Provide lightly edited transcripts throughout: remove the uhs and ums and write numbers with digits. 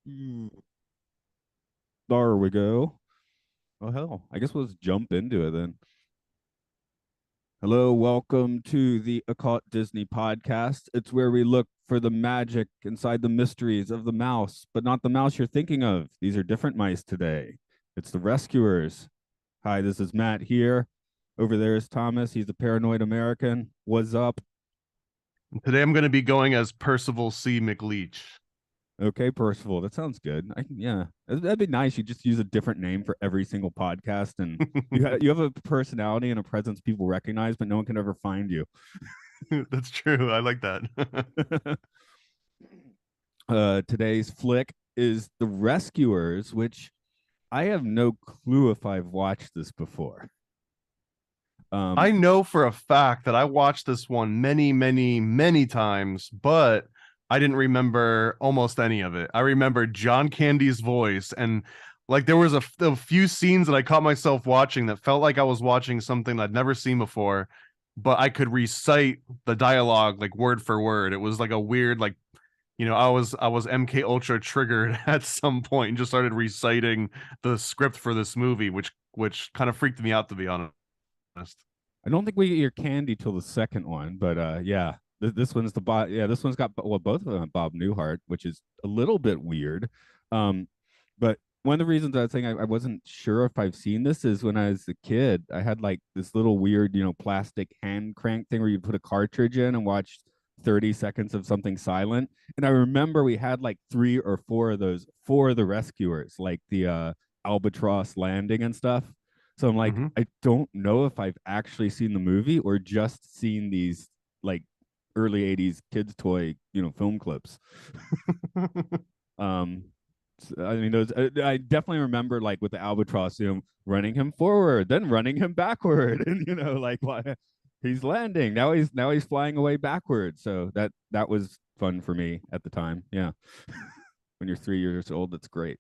Mm, There we go. Oh hell, I guess we'll just jump into it then. Hello, welcome to the Occult Disney podcast. It's where we look for the magic inside the mysteries of the mouse, but not the mouse you're thinking of. These are different mice today. It's the rescuers. Hi, this is Matt here. Over there is Thomas. He's a paranoid American. What's up? Today I'm going to be going as Percival C. McLeach. Okay, Percival. That sounds good. Yeah, that'd be nice. You just use a different name for every single podcast, and you have a personality and a presence people recognize, but no one can ever find you. That's true. I like that. Today's flick is The Rescuers, which I have no clue if I've watched this before. I know for a fact that I watched this one many, many, many times, but I didn't remember almost any of it. I remember John Candy's voice, and like there was a few scenes that I caught myself watching that felt like I was watching something I'd never seen before, but I could recite the dialogue like word for word. It was like a weird like I was MK Ultra triggered at some point and just started reciting the script for this movie, which kind of freaked me out, to be honest. I don't think we get your candy till the second one, but yeah, this one's the Bob. Yeah, this one's got well, both of them have Bob Newhart, which is a little bit weird. Um, but one of the reasons I was saying I wasn't sure if I've seen this is when I was a kid, I had like this little weird, plastic hand crank thing where you put a cartridge in and watch 30 seconds of something silent. And I remember we had like three or four of those for the rescuers, like the albatross landing and stuff. So I'm like, Mm-hmm. I don't know if I've actually seen the movie or just seen these like early 80s kids toy, film clips. um I mean those I definitely remember like with the albatross, running him forward, then running him backward and like why he's landing. Now he's flying away backwards. So that was fun for me at the time. Yeah. When you're 3 years old, that's great.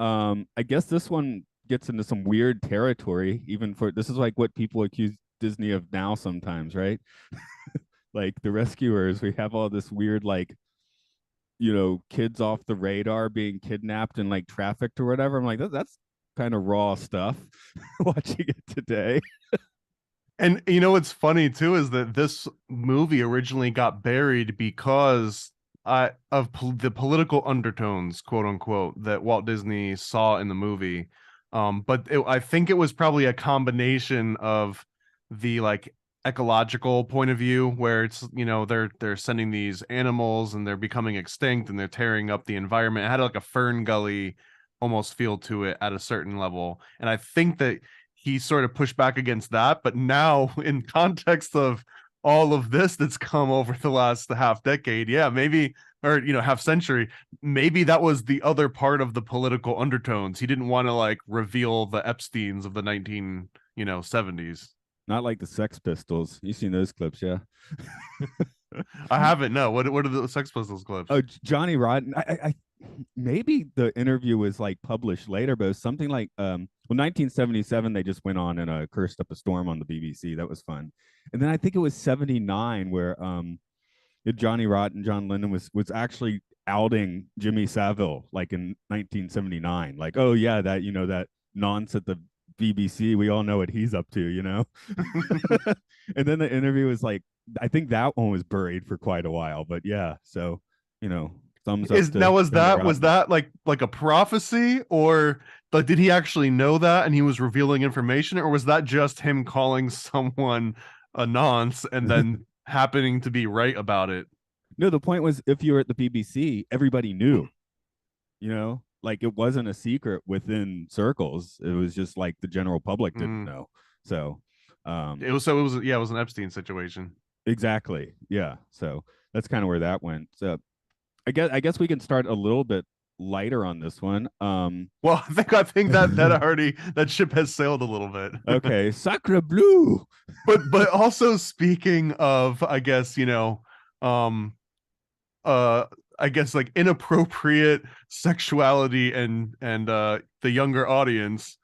I guess this one gets into some weird territory, even for this is like what people accuse Disney of now sometimes, right? Like the rescuers, we have all this weird like, kids off the radar being kidnapped and like trafficked or whatever. I'm like, that's kind of raw stuff watching it today. And what's funny too is that this movie originally got buried because the political undertones, quote unquote, that Walt Disney saw in the movie. I think it was probably a combination of the like ecological point of view, where it's they're sending these animals and they're becoming extinct and they're tearing up the environment. It had like a Fern Gully almost feel to it at a certain level, and I think that he sort of pushed back against that. But now, in context of all of this that's come over the last half decade, yeah, maybe, or half century, maybe that was the other part of the political undertones. He didn't want to like reveal the Epsteins of the 1970s. Not like the Sex Pistols. You've seen those clips, yeah? I haven't. No, what are the Sex Pistols Oh, clips? Johnny Rotten. I maybe the interview was like published later, but it was something like 1977 they just went on and cursed up a storm on the BBC. That was fun. And then I think it was 79 where Johnny Rotten, John Lennon was actually outing Jimmy Savile like in 1979. Like, oh yeah, that nonce at the BBC, we all know what he's up to. And then the interview was like, I think that one was buried for quite a while, but yeah, so thumbs up Is to now was Johnny that was Rotten. that like a prophecy, or like did he actually know that and he was revealing information, or was that just him calling someone a nonce and then happening to be right about it? No, the point was if you were at the BBC, everybody knew, like it wasn't a secret within circles. It was just like the general public didn't Mm. know. So, It was an Epstein situation. exactly. Yeah. So that's kind of where that went. So I guess we can start a little bit lighter on this one. Well, I think that already that ship has sailed a little bit. Okay, Sacre Bleu. But also, speaking of, I guess, um uh I guess like inappropriate sexuality and the younger audience,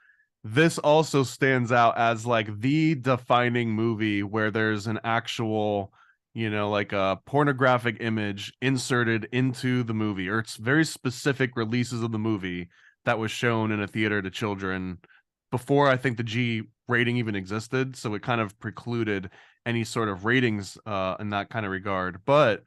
this also stands out as like the defining movie where there's an actual, like a pornographic image inserted into the movie, or it's very specific releases of the movie that was shown in a theater to children before I think the G rating even existed. So it kind of precluded any sort of ratings in that kind of regard. But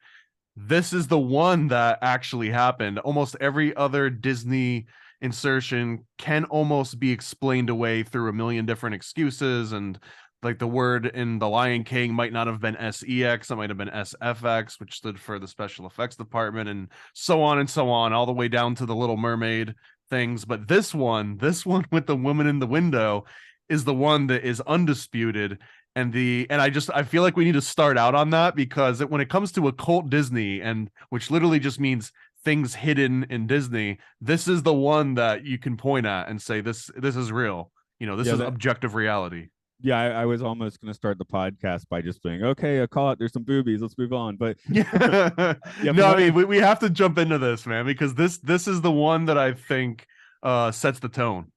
this is the one that actually happened. Almost every other Disney insertion can almost be explained away through a million different excuses, and like the word in The Lion King might not have been SEX, it might have been SFX, which stood for the special effects department, and so on, all the way down to the Little Mermaid things. But this one with the woman in the window is the one that is undisputed. And I feel like we need to start out on that, because when it comes to occult Disney, and which literally just means things hidden in Disney, this is the one that you can point at and say this is real. This Yeah, is objective reality. yeah, I was almost going to start the podcast by just being, okay, I call it, there's some boobies, let's move on. But Yeah. yeah, No, I mean, we have to jump into this, man, because this is the one that I think sets the tone.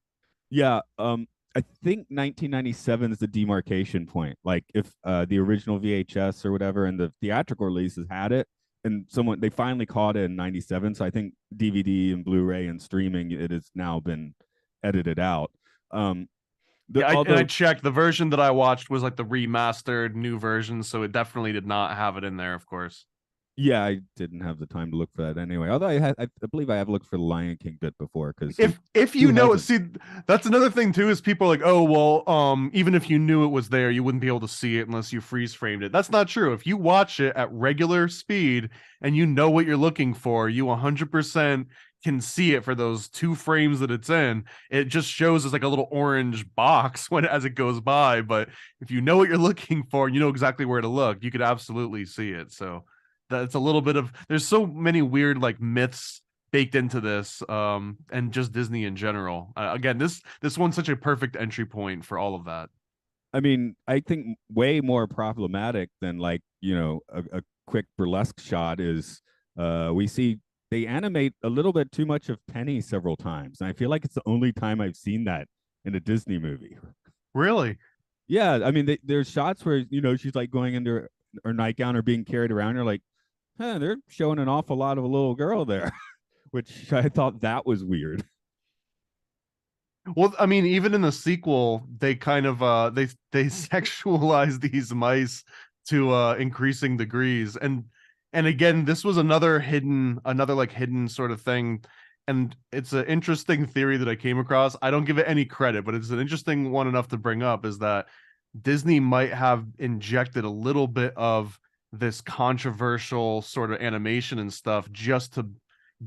yeah, I think 1997 is the demarcation point. Like if the original VHS or whatever and the theatrical releases had it, and they finally caught it in 97. So I think DVD and Blu-ray and streaming, it has now been edited out. Um, Yeah, although I checked. The version that I watched was like the remastered new version, so it definitely did not have it in there, of course. yeah, I didn't have the time to look for that anyway. Although I believe I have looked for the Lion King bit before, because If you who know it, hasn't? see, that's another thing too, is people are like, oh well, even if you knew it was there, you wouldn't be able to see it unless you freeze framed it. That's not true. If you watch it at regular speed and you know what you're looking for, you 100% can see it for those 2 frames that it's in. It just shows as like a little orange box when as it goes by. But if you know what you're looking for, you know exactly where to look, you could absolutely see it. So that's a little bit of, there's so many weird like myths baked into this, and just Disney in general. Again, this one's such a perfect entry point for all of that. I mean, I think way more problematic than, like, a quick burlesque shot is we see they animate a little bit too much of Penny several times. And I feel like it's the only time I've seen that in a Disney movie. Really? Yeah, I mean, there's shots where, she's like going into her nightgown or being carried around. You're like, huh, they're showing an awful lot of a little girl there, which I thought that was weird. Well, I mean, even in the sequel, they kind of they sexualize these mice to increasing degrees. And again, this was another like hidden sort of thing. And it's an interesting theory that I came across. I don't give it any credit, but it's an interesting one enough to bring up, is that Disney might have injected a little bit of this controversial sort of animation and stuff just to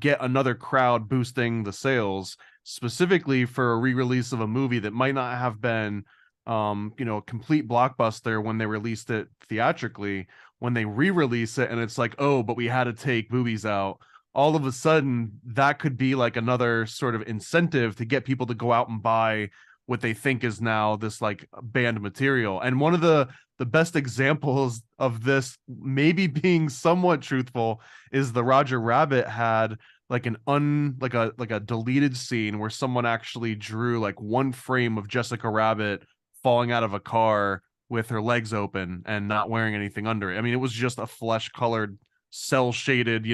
get another crowd boosting the sales, specifically for a re-release of a movie that might not have been a complete blockbuster when they released it theatrically. When they re-release it and it's like, oh, but we had to take boobies out, all of a sudden that could be like another sort of incentive to get people to go out and buy what they think is now this like banned material. And one of the best examples of this maybe being somewhat truthful is the Roger Rabbit had like like a deleted scene where someone actually drew like 1 frame of Jessica Rabbit falling out of a car with her legs open and not wearing anything under it. I mean, it was just a flesh colored, cell shaded,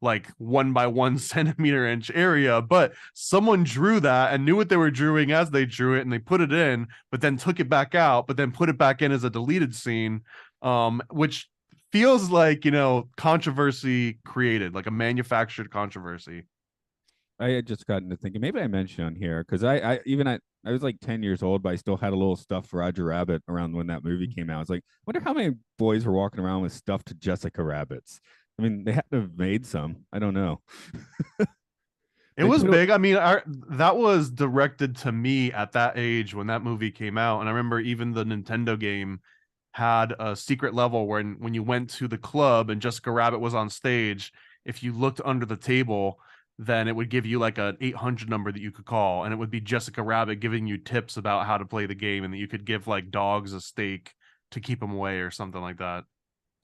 like 1 by 1 centimeter inch area, but someone drew that and knew what they were drawing as they drew it, and they put it in, but then took it back out, but then put it back in as a deleted scene, which feels like, controversy created, like a manufactured controversy. I had just gotten to thinking, maybe I mentioned on here, because I was like 10 years old, but I still had a little stuffed Roger Rabbit around when that movie came out. I was like, I wonder how many boys were walking around with stuffed Jessica Rabbits. I mean, they had to have made some. I don't know. It was big. I mean, that was directed to me at that age when that movie came out. And I remember even the Nintendo game had a secret level where when you went to the club and Jessica Rabbit was on stage, if you looked under the table, then it would give you like an 800 number that you could call, and it would be Jessica Rabbit giving you tips about how to play the game, and that you could give like dogs a steak to keep them away or something like that.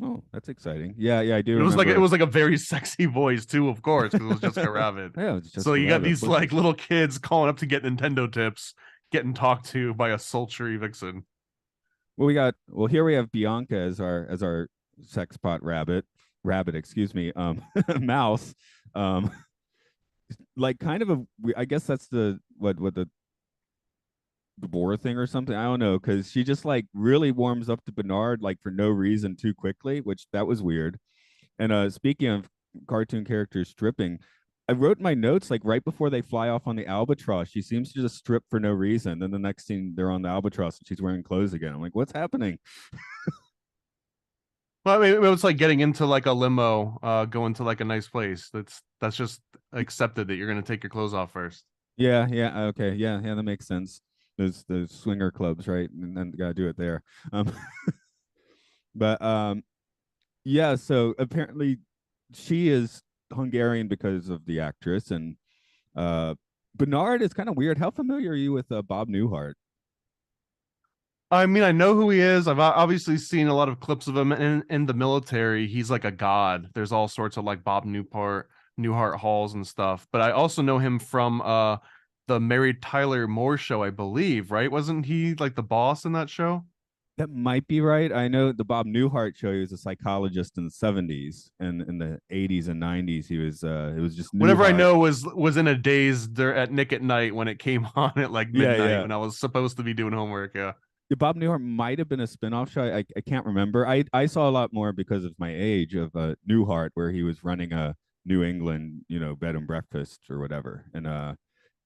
Oh, that's exciting. Yeah, yeah, I do. It was like remember. a very sexy voice too, of course, because it was Jessica Rabbit. Yeah, it's So Jessica you got Rabbit. these like little kids calling up to get Nintendo tips, getting talked to by a sultry vixen. Well, here we have Bianca as our sex pot rabbit, excuse me, mouse, um, like kind of I guess that's what the boar thing or something. I don't know, because she just like really warms up to Bernard like for no reason too quickly, which that was weird. And speaking of cartoon characters stripping, I wrote in my notes like right before they fly off on the albatross, she seems to just strip for no reason. Then the next scene they're on the albatross and she's wearing clothes again. I'm like, what's happening? Well, I mean, it was like getting into like a limo, going to like a nice place. That's just accepted that you're gonna take your clothes off first. Yeah, yeah, okay, yeah, yeah, that makes sense. Those swinger clubs, right? And then gotta do it there. Um, but yeah, so apparently she is Hungarian because of the actress, and uh, Bernard is kind of weird. How familiar are you with Bob Newhart? I mean, I know who he is. I've obviously seen a lot of clips of him in the military. He's like a god. There's all sorts of like Newhart halls and stuff. But I also know him from the Mary Tyler Moore show, I believe, right? Wasn't he like the boss in that show? That might be right. I know the Bob Newhart show. He was a psychologist in the '70s, and in the '80s and '90s, he was. It was just Whenever I Newhart. know was in a daze there at Nick at Night when it came on at like Yeah, midnight yeah. when I was supposed to be doing homework. Yeah. Bob Newhart might have been a spinoff show. I can't remember. I saw a lot more because of my age of Newhart, where he was running a New England, bed and breakfast or whatever. And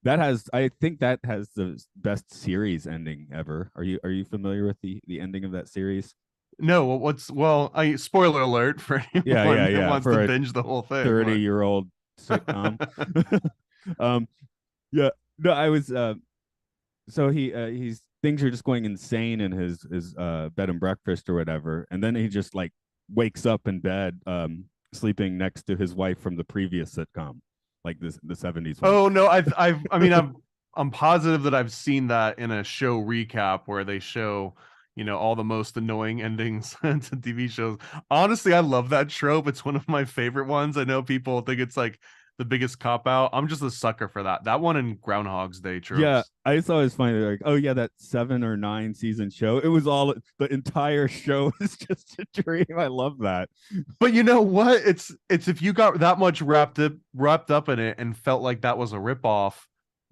that has, I think that has the best series ending ever. Are you familiar with the ending of that series? No, I spoiler alert for Yeah, yeah, anyone that yeah. wants to For a binge the whole thing. 30-year-old sitcom. um, yeah. No, I was so he's things are just going insane in his bed and breakfast or whatever, and then he just like wakes up in bed, sleeping next to his wife from the previous sitcom, like the '70s one. Oh no, I mean I'm positive that I've seen that in a show recap where they show, all the most annoying endings to TV shows. Honestly, I love that trope. It's one of my favorite ones. I know people think it's like the biggest cop out. I'm just a sucker for that. That one and Groundhog's Day Yeah, tropes. I just always find it like, oh yeah, that 7 or 9 season show. It was all the entire show is just a dream. I love that. But you know what? It's if you got that much wrapped up in it and felt like that was a ripoff,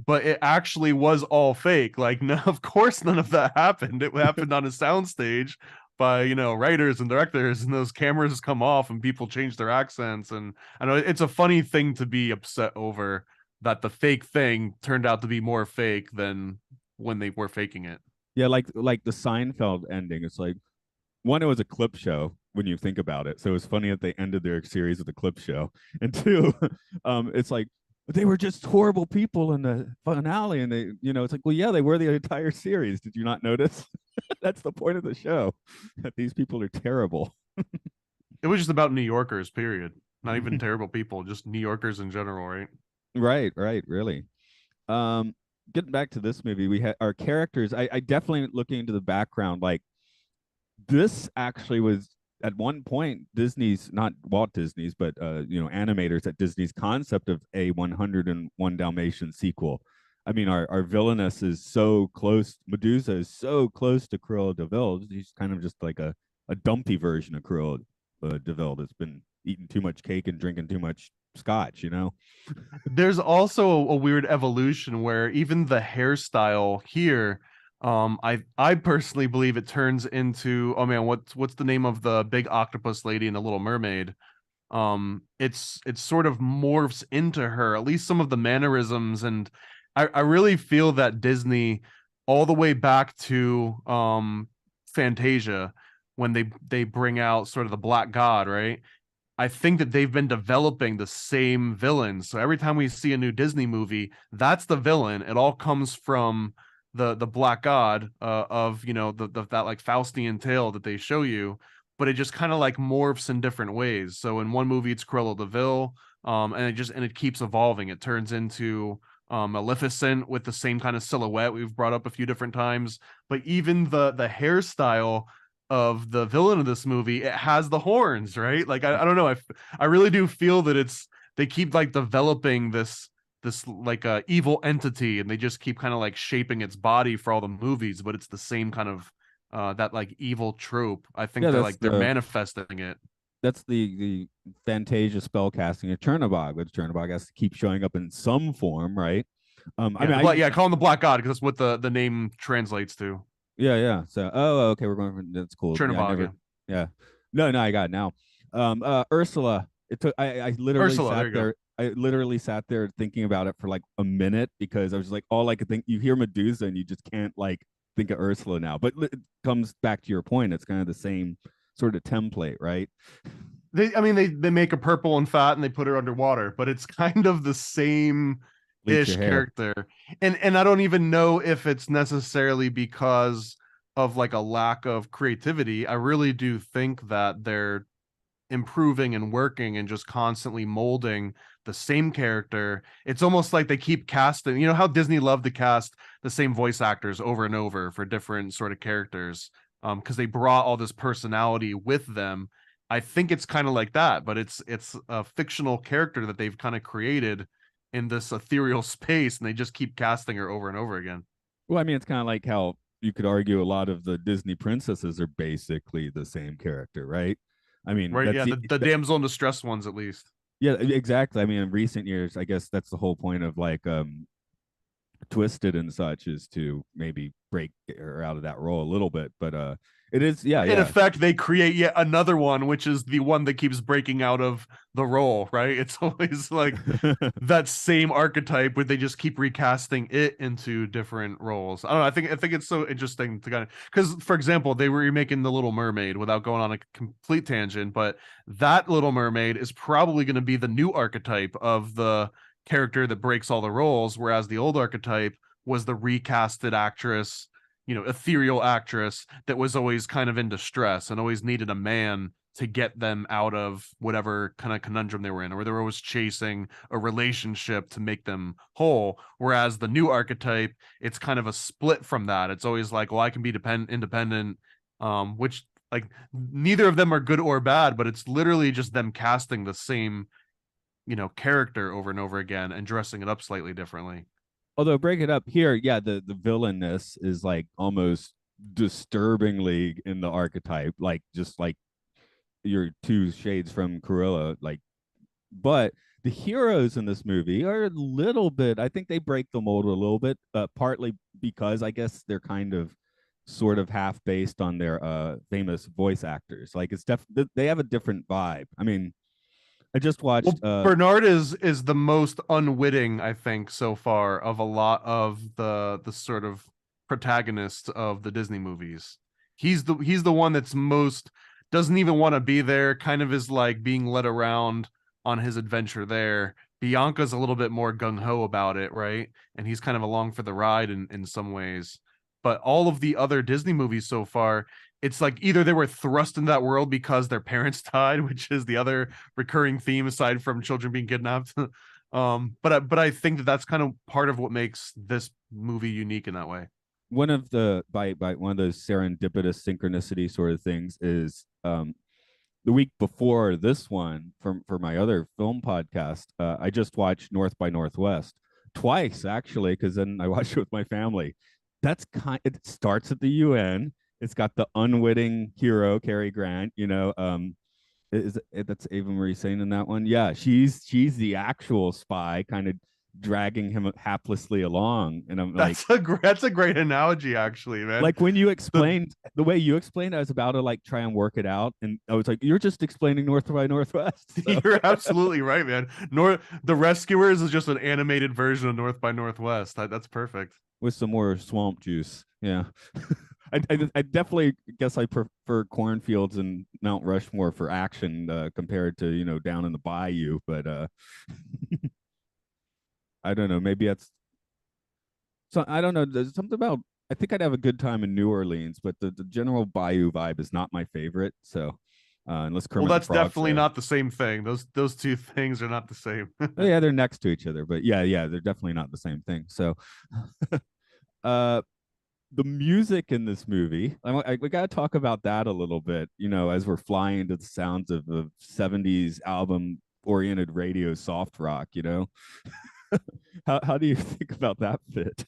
but it actually was all fake. Like, no, of course none of that happened. It happened on a soundstage by writers and directors, and those cameras come off and people change their accents. And I know it's a funny thing to be upset over that the fake thing turned out to be more fake than when they were faking it. Yeah, like the Seinfeld ending. It's like one, it was a clip show when you think about it. So it was funny that they ended their series with a clip show. And two, it's like they were just horrible people in the finale. And it's like, well, yeah, they were the entire series. Did you not notice? That's the point of the show, that these people are terrible. It was just about New Yorkers, period. Not even terrible people, just New Yorkers in general, right? Right, right, really. Um, Getting back to this movie, we had our characters. I definitely looking into the background, like this actually was at one point Disney's, not Walt Disney's, but animators at Disney's concept of a 101 Dalmatian sequel. I mean, our villainess is so close. Medusa is so close to Cruella de Vil. He's kind of just like a dumpy version of Cruella de Vil that's been eating too much cake and drinking too much scotch. There's also a weird evolution where even the hairstyle here, I personally believe it turns into, oh man, what's the name of the big octopus lady in the Little Mermaid? It's sort of morphs into her, at least some of the mannerisms. And I really feel that Disney, all the way back to Fantasia, when they bring out sort of the Black God, right? I think that they've been developing the same villains. So every time we see a new Disney movie, that's the villain. It all comes from the Black God, of that like Faustian tale that they show you, but it just kind of like morphs in different ways. So in one movie it's Cruella de Vil, and it keeps evolving. It turns into Maleficent with the same kind of silhouette we've brought up a few different times. But even the hairstyle of the villain of this movie, it has the horns, right? Like I don't know, I really do feel that they keep like developing this like evil entity, and they just keep kind of like shaping its body for all the movies, but it's the same kind of that like evil trope. I think Yeah, they're manifesting it. that's the Fantasia spell casting of Chernobog, which Chernobog has to keep showing up in some form, right? I Yeah, mean, I yeah, call him the Black God because that's what the name translates to. yeah, yeah. So, oh, okay, we're going from that's cool. Yeah, I Chernobog, never, yeah. yeah, no, I got it now. Ursula. It took. I literally Ursula, there sat you go. there. I literally sat there thinking about it for like a minute because I was like, all I could think. You hear Medusa and you just can't like think of Ursula now. But it comes back to your point. It's kind of the same sort of template, right? I mean, they make her purple and fat and they put her underwater, but it's kind of the same Bleach your ish hair. character. And I don't even know if it's necessarily because of like a lack of creativity. I really do think that they're improving and working and just constantly molding the same character. It's almost like they keep casting, you know how Disney loved to cast the same voice actors over and over for different sort of characters, because they brought all this personality with them. I think it's kind of like that, but it's a fictional character that they've kind of created in this ethereal space, and they just keep casting her over and over again. Well, I mean, it's kind of like how you could argue a lot of the Disney princesses are basically the same character, right? I mean, Right, that's yeah, the damsel in distress ones at least. yeah, exactly. I mean, in recent years, I guess that's the whole point of like Twisted and such is to maybe break her out of that role a little bit, but it is yeah, In yeah. effect, they create yet another one, which is the one that keeps breaking out of the role, right? It's always like that same archetype where they just keep recasting it into different roles. I don't know. I think it's so interesting to kind of because, for example, they were remaking The Little Mermaid without going on a complete tangent, but that Little Mermaid is probably going to be the new archetype of the character that breaks all the roles, whereas the old archetype was the recasted actress, ethereal actress that was always kind of in distress and always needed a man to get them out of whatever kind of conundrum they were in, or they were always chasing a relationship to make them whole. Whereas the new archetype, it's kind of a split from that. It's always like, well, I can be independent, which like neither of them are good or bad, but it's literally just them casting the same, character over and over again and dressing it up slightly differently. Although break it up here, yeah, the villainness is like almost disturbingly in the archetype, like just like your two shades from Cruella, like but the heroes in this movie are a little bit, I think they break the mold a little bit, partly because I guess they're kind of sort of half based on their famous voice actors. Like it's they have a different vibe. I mean, I just watched Well, Bernard is the most unwitting, I think, so far of a lot of the sort of protagonists of the Disney movies. He's the one that's most doesn't even want to be there, kind of is like being led around on his adventure there. Bianca's a little bit more gung ho about it, right? And he's kind of along for the ride in some ways. But all of the other Disney movies so far, it's like either they were thrust into that world because their parents died, which is the other recurring theme aside from children being kidnapped. But I think that that's kind of part of what makes this movie unique in that way. one of the by one of those serendipitous synchronicity sort of things is the week before this one for my other film podcast, I just watched North by Northwest twice actually, because then I watched it with my family. It starts at the UN. It's got the unwitting hero Cary Grant. That's Ava Marie Saint in that one? Yeah, she's the actual spy, kind of dragging him haplessly along, and I'm like, That's a great analogy, actually, man. like when you The explained the way you explained, I was about to like try and work it out, and I was like, "You're just explaining North by Northwest." So You're absolutely right, man. The Rescuers is just an animated version of North by Northwest. That's perfect. with some more swamp juice, yeah. I definitely guess I prefer cornfields and Mount Rushmore for action compared to down in the bayou, but I don't know. Maybe that's so. I don't know. There's something about. I think I'd have a good time in New Orleans, but the general bayou vibe is not my favorite. So unless Well, Kermit the that's Frog's definitely there. not the same thing. Those two things are not the same. Oh, yeah, they're next to each other, but yeah, they're definitely not the same thing. So, uh, the music in this movie, we got to talk about that a little bit. As we're flying to the sounds of the '70s album-oriented radio soft rock. How do you think about that fit?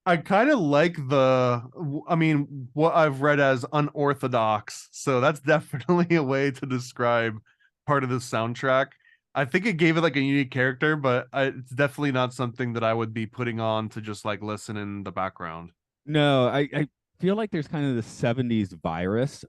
I kind of like I mean, what I've read as unorthodox. So that's definitely a way to describe part of the soundtrack. I think it gave it like a unique character, but it's definitely not something that I would be putting on to just like listen in the background. No, I feel like there's kind of the 70s virus.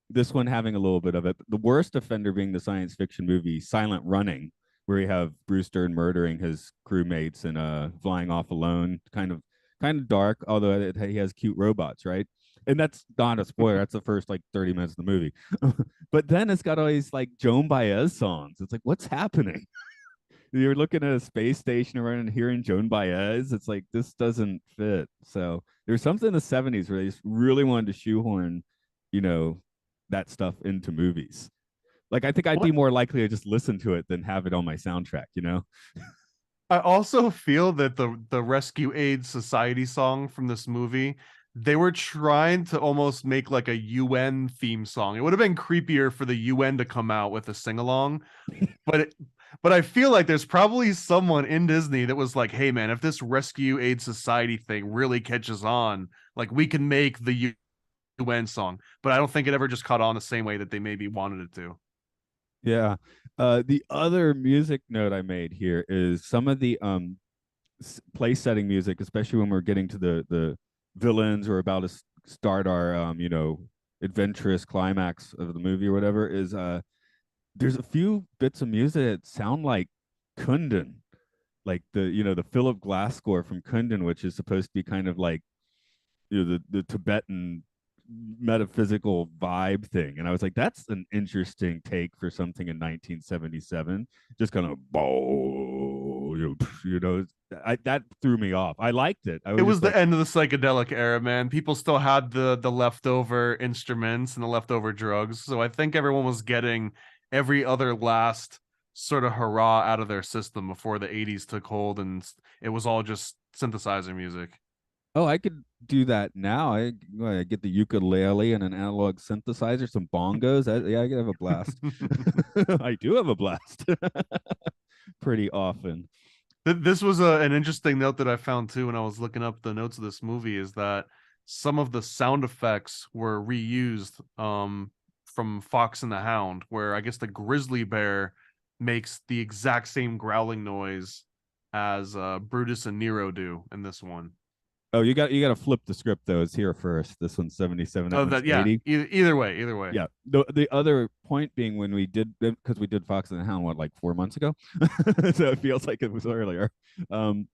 This one having a little bit of it. But the worst offender being the science fiction movie Silent Running, where you have Bruce Dern murdering his crewmates and flying off alone. Kind of dark, although he has cute robots, right? And that's not a spoiler. That's the first like 30 minutes of the movie. But then it's got all these like Joan Baez songs. It's like, what's happening? You're looking at a space station around and hearing Joan Baez. It's like this doesn't fit. So there's something in the 70s where they just really wanted to shoehorn, you know, that stuff into movies. Like I think I'd be What more likely to just listen to it than have it on my soundtrack, you know? I also feel that the Rescue Aid Society song from this movie, they were trying to almost make like a UN theme song. It would have been creepier for the UN to come out with a sing along, but but I feel like there's probably someone in Disney that was like, "Hey man, if this Rescue Aid Society thing really catches on, like we can make the UN song." But I don't think it ever just caught on the same way that they maybe wanted it to. Yeah. The other music note I made here is some of the place setting music, especially when we're getting to the villains or about to start our adventurous climax of the movie or whatever, is there's a few bits of music that sound like Kundun, like the Philip Glass score from Kundun, which is supposed to be kind of like the Tibetan metaphysical vibe thing. And I was like, that's an interesting take for something in 1977. Just kind of that threw me off. I liked it. I It was was just the like, end of the psychedelic era, man. People still had the leftover instruments and the leftover drugs. So I think everyone was getting every other last sort of hurrah out of their system before the 80s took hold and it was all just synthesizer music. oh, I could do that now. I get the ukulele and an analog synthesizer, some bongos. Yeah, I could have a blast. I do have a blast pretty often. This was an interesting note that I found too when I was looking up the notes of this movie is that some of the sound effects were reused from Fox and the Hound, where I guess the grizzly bear makes the exact same growling noise as Brutus and Nero do in this one. Oh, you got to flip the script though. It's here first. This one's 77. That Oh, one's that yeah. 80. Either way, either way. Yeah. The other point being when we did, because we did Fox and the Hound, what, like 4 months ago? So it feels like it was earlier. Um,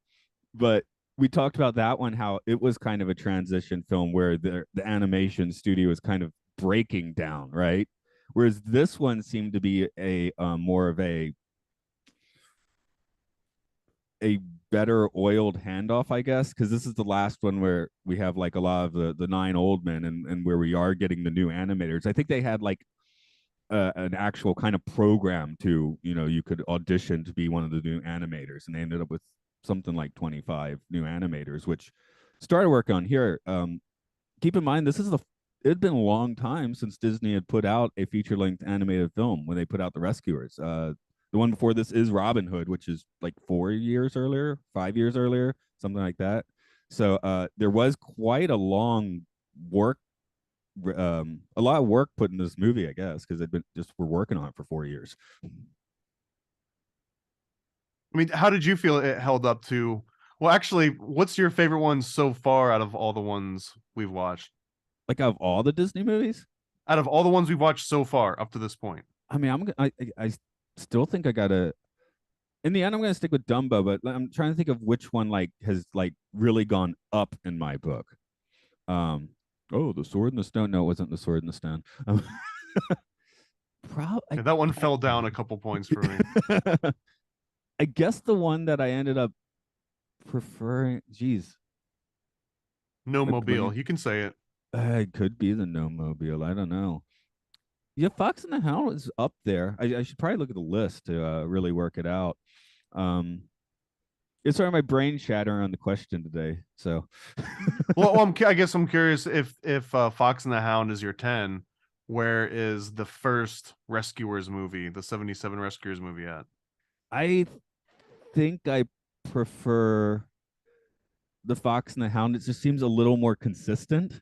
but we talked about that one, how it was kind of a transition film where the animation studio was kind of breaking down, right? Whereas this one seemed to be a more of a better oiled handoff, I guess, because this is the last one where we have like a lot of the nine old men, and where we are getting the new animators. I think they had like an actual kind of program to, you could audition to be one of the new animators, and they ended up with something like 25 new animators, which started work on here. Keep in mind, it had been a long time since Disney had put out a feature length animated film when they put out The Rescuers. The one before this is Robin Hood, which is like 4 years earlier, 5 years earlier, something like that. So there was quite a long work, a lot of work put in this movie, I guess, because they've been just were working on it for 4 years. I mean, how did you feel it held up to? Well, actually, what's your favorite one so far out of all the ones we've watched? Like out of all the Disney movies, Out of all the ones we've watched so far up to this point. I mean, I still think I gotta. In the end, I'm gonna stick with Dumbo, but I'm trying to think of which one like has like really gone up in my book. Um, oh, the Sword in the Stone. No, it wasn't the Sword in the Stone. Yeah, that one fell down a couple points for me. I guess the one that I ended up preferring. Geez, No my mobile. brain. You can say it. It could be the No Mobile. I don't know. Yeah, Fox and the Hound is up there. I should probably look at the list to really work it out. Um, it's sort of my brain shattering on the question today. So, I guess I'm curious if Fox and the Hound is your 10, where is the first Rescuers movie, the 77 Rescuers movie at? I think I prefer the Fox and the Hound, it just seems a little more consistent.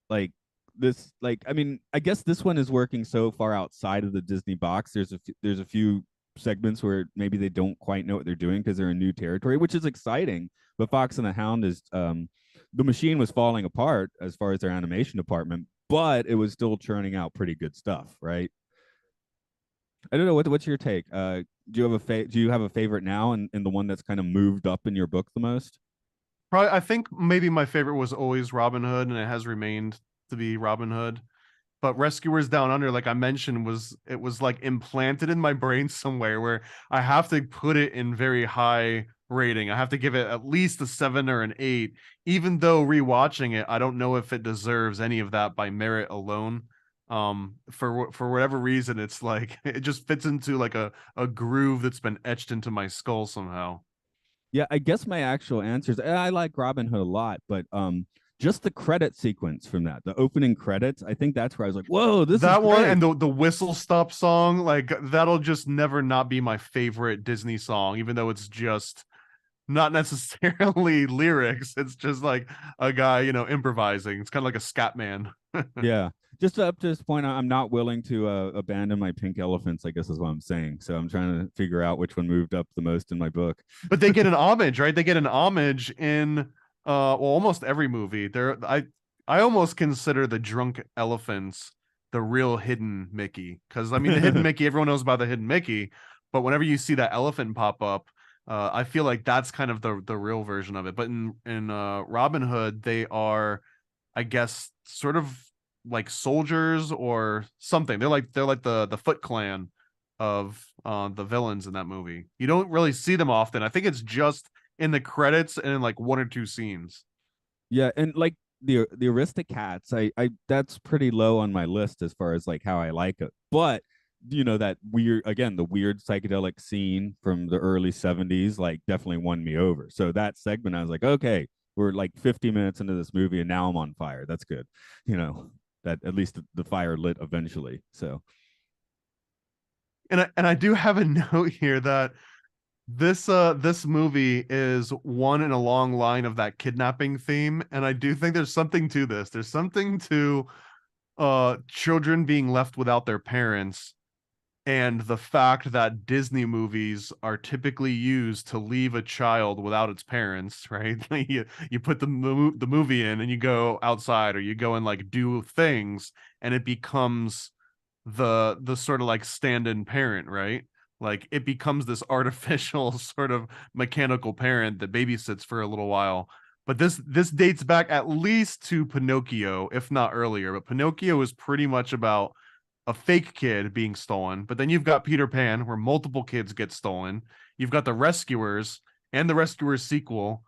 Like this, like I mean, I guess this one is working so far outside of the Disney box. There's a few segments where maybe they don't quite know what they're doing because they're in new territory, which is exciting. But Fox and the Hound is the machine was falling apart as far as their animation department, but it was still churning out pretty good stuff, right? I don't know what's your take. Do you have a favorite now, and the one that's kind of moved up in your book the most? Probably, I think maybe my favorite was always Robin Hood, and it has remained to be Robin Hood. But Rescuers Down Under, like I mentioned, was like implanted in my brain somewhere where I have to put it in very high rating. I have to give it at least a 7 or an 8, even though rewatching it, I don't know if it deserves any of that by merit alone. For whatever reason, it's like it just fits into like a groove that's been etched into my skull somehow. Yeah, I guess my actual answer is I like Robin Hood a lot, but just the credit sequence from that, the opening credits, I think that's where I was like, whoa, this is That one great. and the whistle stop song, like that'll just never not be my favorite Disney song, even though it's just not necessarily lyrics. It's just like a guy, improvising. It's kind of like a scat man. Yeah. Just up to this point, I'm not willing to abandon my pink elephants, I guess is what I'm saying. So I'm trying to figure out which one moved up the most in my book. But they get an homage, right? They get an homage in well, almost every movie. I almost consider the drunk elephants the real hidden Mickey. Because I mean the hidden Mickey, everyone knows about the hidden Mickey, but whenever you see that elephant pop up, I feel like that's kind of the real version of it. But in Robin Hood, they are, I guess, sort of like soldiers or something. They're like the Foot Clan of the villains in that movie. You don't really see them often. I think it's just in the credits and in like one or two scenes. Yeah, and like the Aristocats, I that's pretty low on my list as far as like how I like it. But that weird, again, the weird psychedelic scene from the early 70s like definitely won me over. So that segment I was like, okay, we're like 50 minutes into this movie and now I'm on fire. That's good. That at least the fire lit eventually. So And I do have a note here that this movie is one in a long line of that kidnapping theme, and I do think there's something to this. There's something to children being left without their parents, and the fact that Disney movies are typically used to leave a child without its parents, right? You put the movie in and you go outside or you go and like do things, and it becomes the sort of like stand-in parent, right? Like it becomes this artificial sort of mechanical parent that babysits for a little while. But this dates back at least to Pinocchio, if not earlier. But Pinocchio is pretty much about a fake kid being stolen. But then you've got Peter Pan, where multiple kids get stolen. You've got the Rescuers and the Rescuers sequel,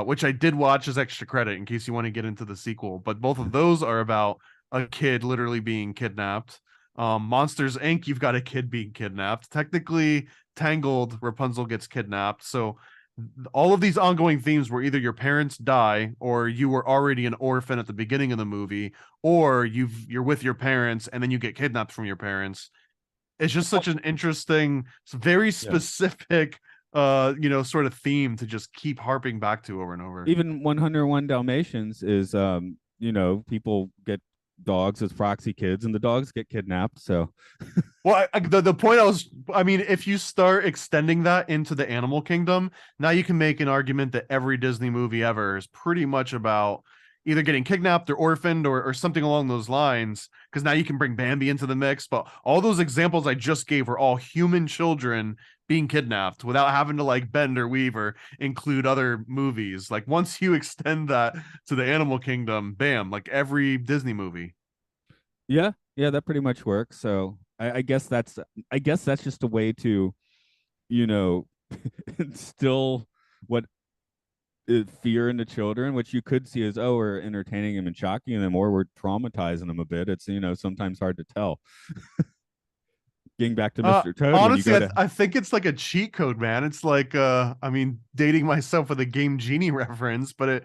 which I did watch as extra credit in case you want to get into the sequel. But both of those are about a kid literally being kidnapped. Monsters Inc., you've got a kid being kidnapped. Technically, Tangled, Rapunzel gets kidnapped. So all of these ongoing themes where either your parents die or you were already an orphan at the beginning of the movie, or you're with your parents and then you get kidnapped from your parents. It's just such an interesting, very yeah. specific sort of theme to just keep harping back to over and over. Even 101 Dalmatians is people get dogs as proxy kids and the dogs get kidnapped. So Well, the point I mean, if you start extending that into the animal kingdom, now you can make an argument that every Disney movie ever is pretty much about either getting kidnapped or orphaned or something along those lines. Because now you can bring Bambi into the mix. But all those examples I just gave were all human children being kidnapped without having to like bend or weave or include other movies. Like once you extend that to the animal kingdom, bam, like every Disney movie. yeah, that pretty much works. So I guess that's just a way to, you know, instill what is fear into children, which you could see as, oh, we're entertaining them and shocking them, or we're traumatizing them a bit. It's sometimes hard to tell. Getting back to Mr. Toad, when you Honestly, go to I think it's like a cheat code, man. It's like I mean, dating myself with a Game Genie reference, but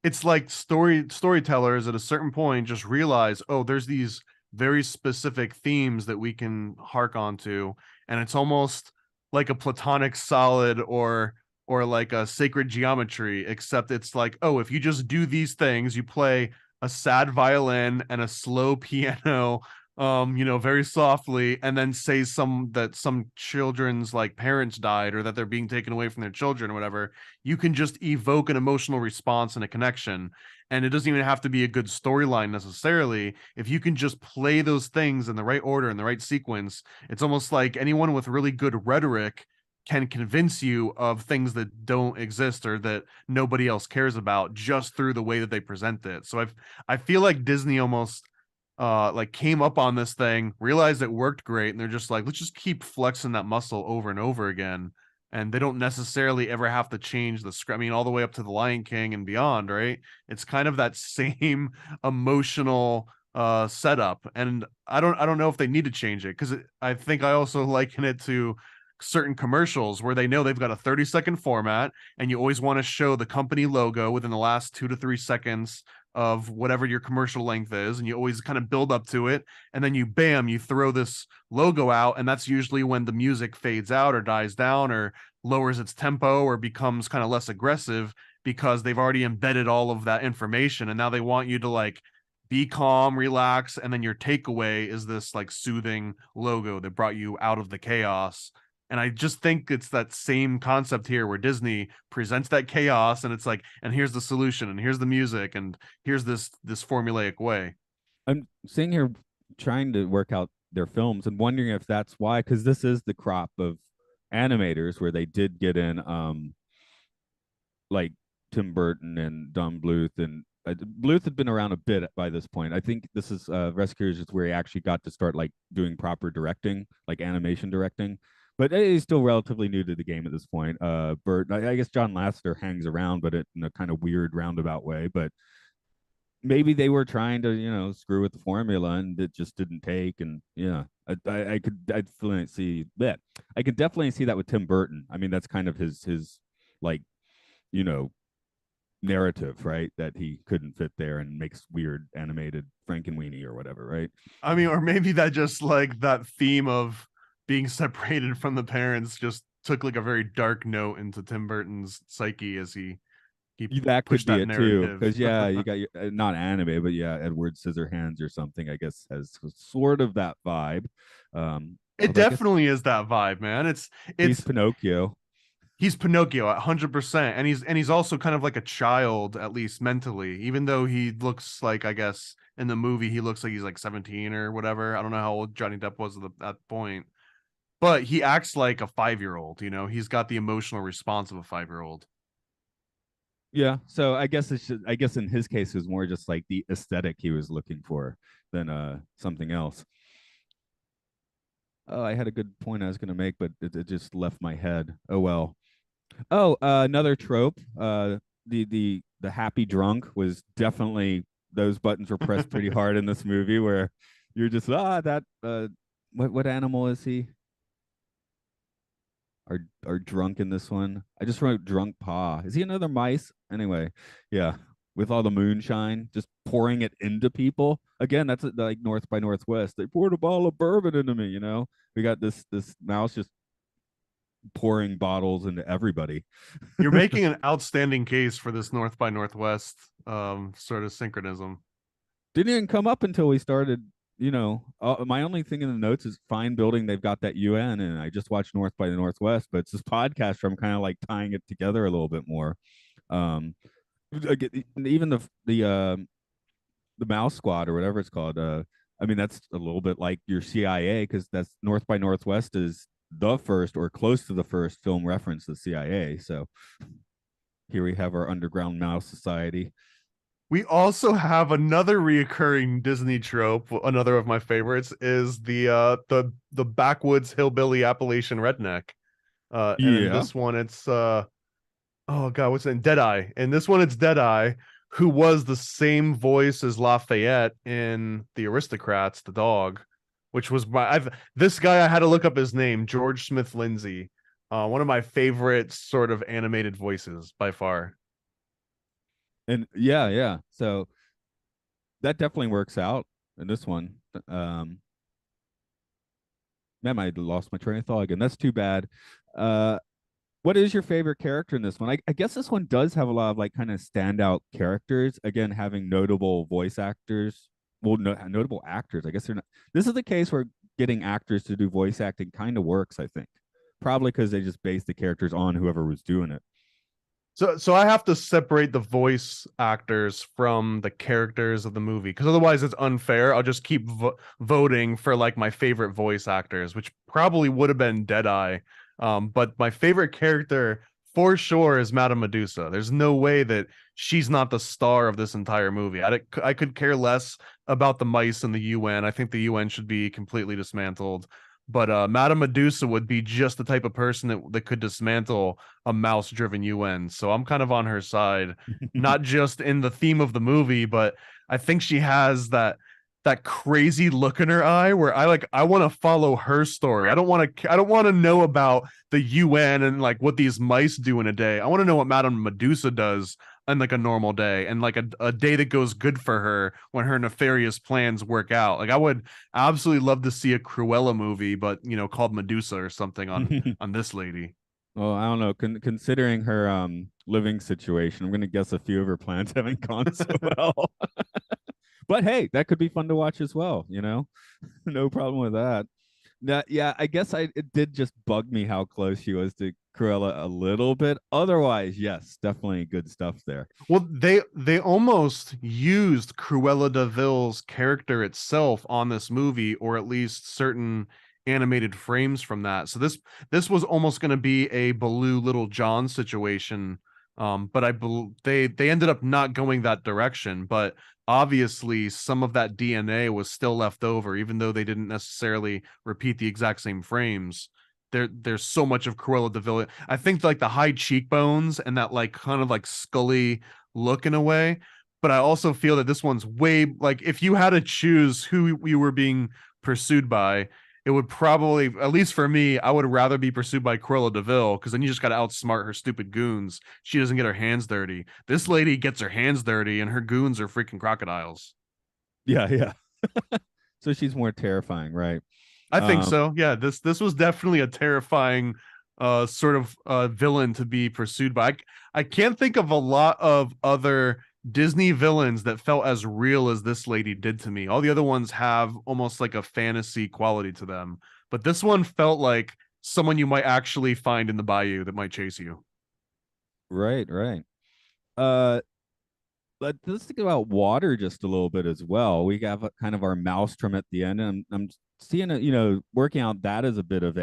it's like storytellers at a certain point just realize, oh, there's these very specific themes that we can hark onto, and it's almost like a platonic solid or or like a sacred geometry, except it's like, oh, if you just do these things, you play a sad violin and a slow piano, very softly, and then say some children's like parents died or that they're being taken away from their children or whatever, you can just evoke an emotional response and a connection. And it doesn't even have to be a good storyline necessarily. If you can just play those things in the right order, in the right sequence, it's almost like anyone with really good rhetoric can convince you of things that don't exist or that nobody else cares about just through the way that they present it. So I feel like Disney almost like came up on this thing, realized it worked great, and they're just like, let's just keep flexing that muscle over and over again. And they don't necessarily ever have to change the script. I mean, all the way up to the Lion King and beyond, right? It's kind of that same emotional setup. And I don't know if they need to change it, because I think I also liken it to certain commercials where they know they've got a 30-second format, and you always want to show the company logo within the last 2 to 3 seconds of whatever your commercial length is, and you always kind of build up to it, and then you throw this logo out, and that's usually when the music fades out or dies down or lowers its tempo or becomes kind of less aggressive, because they've already embedded all of that information, and now they want you to like be calm, relax, and then your takeaway is this like soothing logo that brought you out of the chaos. And I just think it's that same concept here, where Disney presents that chaos and it's like, and here's the solution, and here's the music, and here's this formulaic way. I'm sitting here trying to work out their films and wondering if that's why, because this is the crop of animators where they did get in like Tim Burton and Don Bluth, and Bluth had been around a bit by this point. I think this is Rescuers is where he actually got to start like doing proper directing, like animation directing. But he's still relatively new to the game at this point. Burt, I guess John Lasseter hangs around, but in a kind of weird roundabout way. But maybe they were trying to, screw with the formula, and it just didn't take. And yeah, I could definitely see that. I could definitely see that with Tim Burton. I mean, that's kind of his like, you know, narrative, right? That he couldn't fit there and makes weird animated Frankenweenie or whatever, right? I mean, or maybe that just like that theme of being separated from the parents just took like a very dark note into Tim Burton's psyche as he That could pushed be that it too, narrative. because yeah, you got your not anime, but yeah, Edward Scissorhands or something. I guess has sort of that vibe. It Although I guess definitely is that vibe, man. It's he's it's Pinocchio. he's Pinocchio 100%, and he's also kind of like a child, at least mentally, even though he looks like, I guess in the movie he looks like he's like 17 or whatever. I don't know how old Johnny Depp was at that point, but he acts like a 5-year-old. He's got the emotional response of a 5-year-old. Yeah, so I guess I guess in his case it was more just like the aesthetic he was looking for than something else. Oh, I had a good point I was going to make, but it just left my head. Oh well. Oh, another trope. The happy drunk was definitely, those buttons were pressed pretty hard in this movie, where you're just that what animal is he? Are drunk in this one? I just wrote drunk paw. Is he another mice? Anyway, yeah. With all the moonshine, just pouring it into people. Again, that's like North by Northwest. They poured a bottle of bourbon into me. We got this mouse just pouring bottles into everybody. You're making an outstanding case for this North by Northwest sort of synchronism. Didn't even come up until we started. My only thing in the notes is fine building. They've got that UN, and I just watched North by the Northwest, but it's this podcast where I'm kind of like tying it together a little bit more. Um, even the Mouse Squad or whatever it's called. I mean, that's a little bit like your CIA, because that's North by Northwest is the first or close to the first film reference to the CIA. So here we have our underground mouse society. We also have another reoccurring Disney trope. Another of my favorites is the backwoods hillbilly Appalachian redneck. And in Yeah. this one, it's oh god, what's it? Deadeye. In this one, it's Deadeye, who was the same voice as Lafayette in The Aristocrats, the dog, which was this guy, I had to look up his name, George Smith Lindsay. One of my favorite sort of animated voices by far. And yeah. So that definitely works out in this one. Man, I lost my train of thought again. That's too bad. What is your favorite character in this one? I guess this one does have a lot of like kind of standout characters. Again, having notable voice actors. Well, no, notable actors. I guess they're not. This is the case where getting actors to do voice acting kind of works. I think probably because they just base the characters on whoever was doing it. So I have to separate the voice actors from the characters of the movie because otherwise it's unfair. I'll just keep voting for like my favorite voice actors, which probably would have been Deadeye. But my favorite character for sure is Madame Medusa. There's no way that she's not the star of this entire movie. I could care less about the mice and the UN. I think the UN should be completely dismantled. But Madame Medusa would be just the type of person that could dismantle a mouse-driven UN. So I'm kind of on her side, not just in the theme of the movie, but I think she has that crazy look in her eye where I want to follow her story. I don't want to know about the UN and like what these mice do in a day. I want to know what Madame Medusa does on like a normal day and like a day that goes good for her when her nefarious plans work out. Like I would absolutely love to see a Cruella movie, but you know, called Medusa or something on this lady. Well, I don't know. Considering her living situation, I'm going to guess a few of her plans haven't gone so well. But hey, that could be fun to watch as well. No problem with that. Yeah, I guess it did just bug me how close she was to Cruella a little bit. Otherwise, yes, definitely good stuff there. Well, they almost used Cruella de Vil's character itself on this movie, or at least certain animated frames from that. So this was almost going to be a Baloo Little John situation. But they ended up not going that direction. But obviously, some of that DNA was still left over, even though they didn't necessarily repeat the exact same frames. There's so much of Cruella de Vil. I think like the high cheekbones and that like kind of like Scully look in a way. But I also feel that this one's way like if you had to choose who you were being pursued by, it would probably, at least for me, I would rather be pursued by Cruella de Vil because then you just got to outsmart her stupid goons. She doesn't get her hands dirty. This lady gets her hands dirty, and her goons are freaking crocodiles. Yeah, yeah. So she's more terrifying, right? I think Um, so. Yeah, this was definitely a terrifying sort of villain to be pursued by. I can't think of a lot of other Disney villains that felt as real as this lady did to me. All the other ones have almost like a fantasy quality to them, but this one felt like someone you might actually find in the bayou that might chase you. right, right. Uh, let's think about water just a little bit as well. We have kind of our maelstrom at the end, and I'm seeing it, working out that as a bit of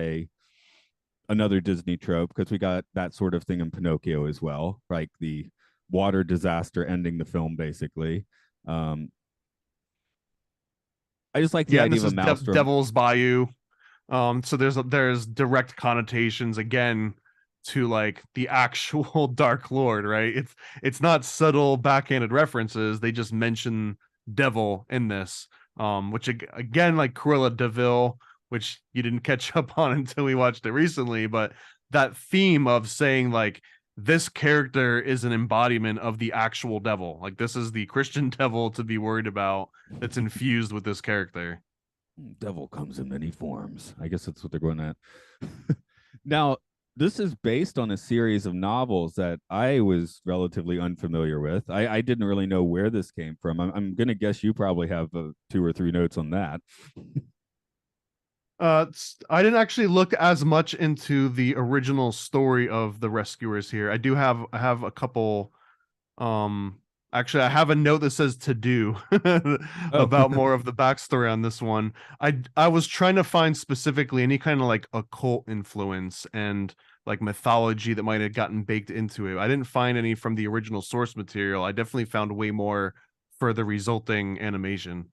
another Disney trope because we got that sort of thing in Pinocchio as well, like the water disaster ending the film basically. Um, I just like the Yeah, and idea this of a is maelstrom. Devil's Bayou. So there's direct connotations again to like the actual Dark Lord, right? It's not subtle backhanded references. They just mention devil in this. Which again, like Cruella de Vil, which you didn't catch up on until we watched it recently, but that theme of saying like this character is an embodiment of the actual devil. Like this is the Christian devil to be worried about that's infused with this character. Devil comes in many forms. I guess that's what they're going at. Now, this is based on a series of novels that I was relatively unfamiliar with. I didn't really know where this came from. I'm going to guess you probably have two or three notes on that. I didn't actually look as much into the original story of the rescuers here. I have a couple um actually I have a note that says to do Oh, about more of the backstory on this one. I was trying to find specifically any kind of like occult influence and like mythology that might have gotten baked into it. I didn't find any from the original source material. I definitely found way more for the resulting animation.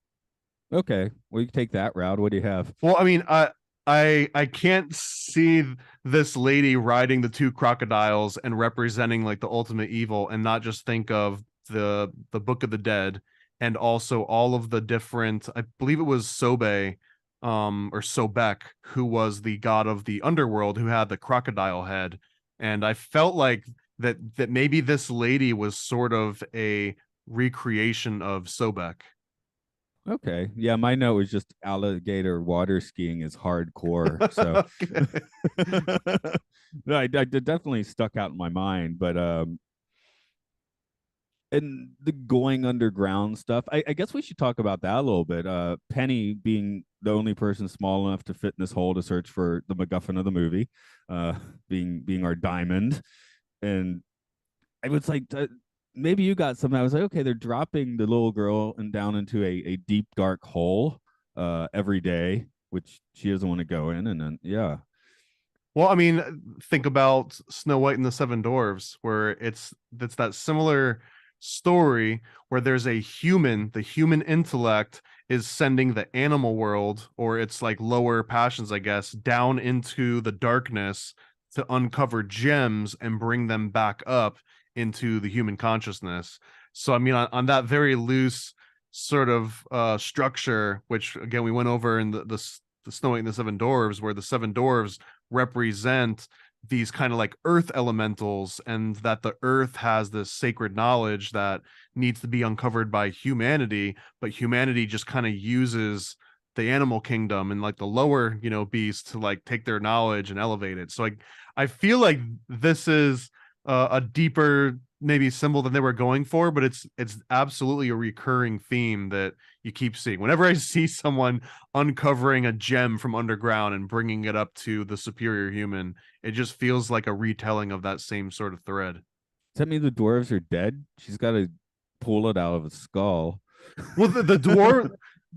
okay. Well, you can take that route. What do you have? Well, I mean, I can't see this lady riding the two crocodiles and representing like the ultimate evil and not just think of the Book of the Dead and also all of the different, I believe it was Sobe or Sobek, who was the god of the underworld who had the crocodile head. And I felt like that maybe this lady was sort of a recreation of Sobek. Okay. Yeah, my note was just alligator water skiing is hardcore. So Okay. no, I definitely stuck out in my mind, but and the going underground stuff. I guess we should talk about that a little bit. Penny being the only person small enough to fit in this hole to search for the MacGuffin of the movie, uh, being our diamond, and I was like, maybe you got something. I was like, okay, they're dropping the little girl and down into a deep dark hole every day, which she doesn't want to go in, and then yeah, Well, I mean, think about Snow White and the Seven Dwarfs, where it's that similar story where there's a human, the human intellect is sending the animal world, or it's like lower passions, I guess, down into the darkness to uncover gems and bring them back up into the human consciousness. So, I mean, on that very loose sort of structure, which again we went over in the Snow White and the Seven Dwarfs, where the seven dwarves represent these kind of like earth elementals, and that the earth has this sacred knowledge that needs to be uncovered by humanity, but humanity just kind of uses the animal kingdom and like the lower, beasts to like take their knowledge and elevate it. So like I feel like this is a deeper maybe symbol than they were going for, but it's absolutely a recurring theme that you keep seeing whenever I see someone uncovering a gem from underground and bringing it up to the superior human. It just feels like a retelling of that same sort of thread. does that mean the dwarves are dead? She's got to pull it out of a skull. Well, the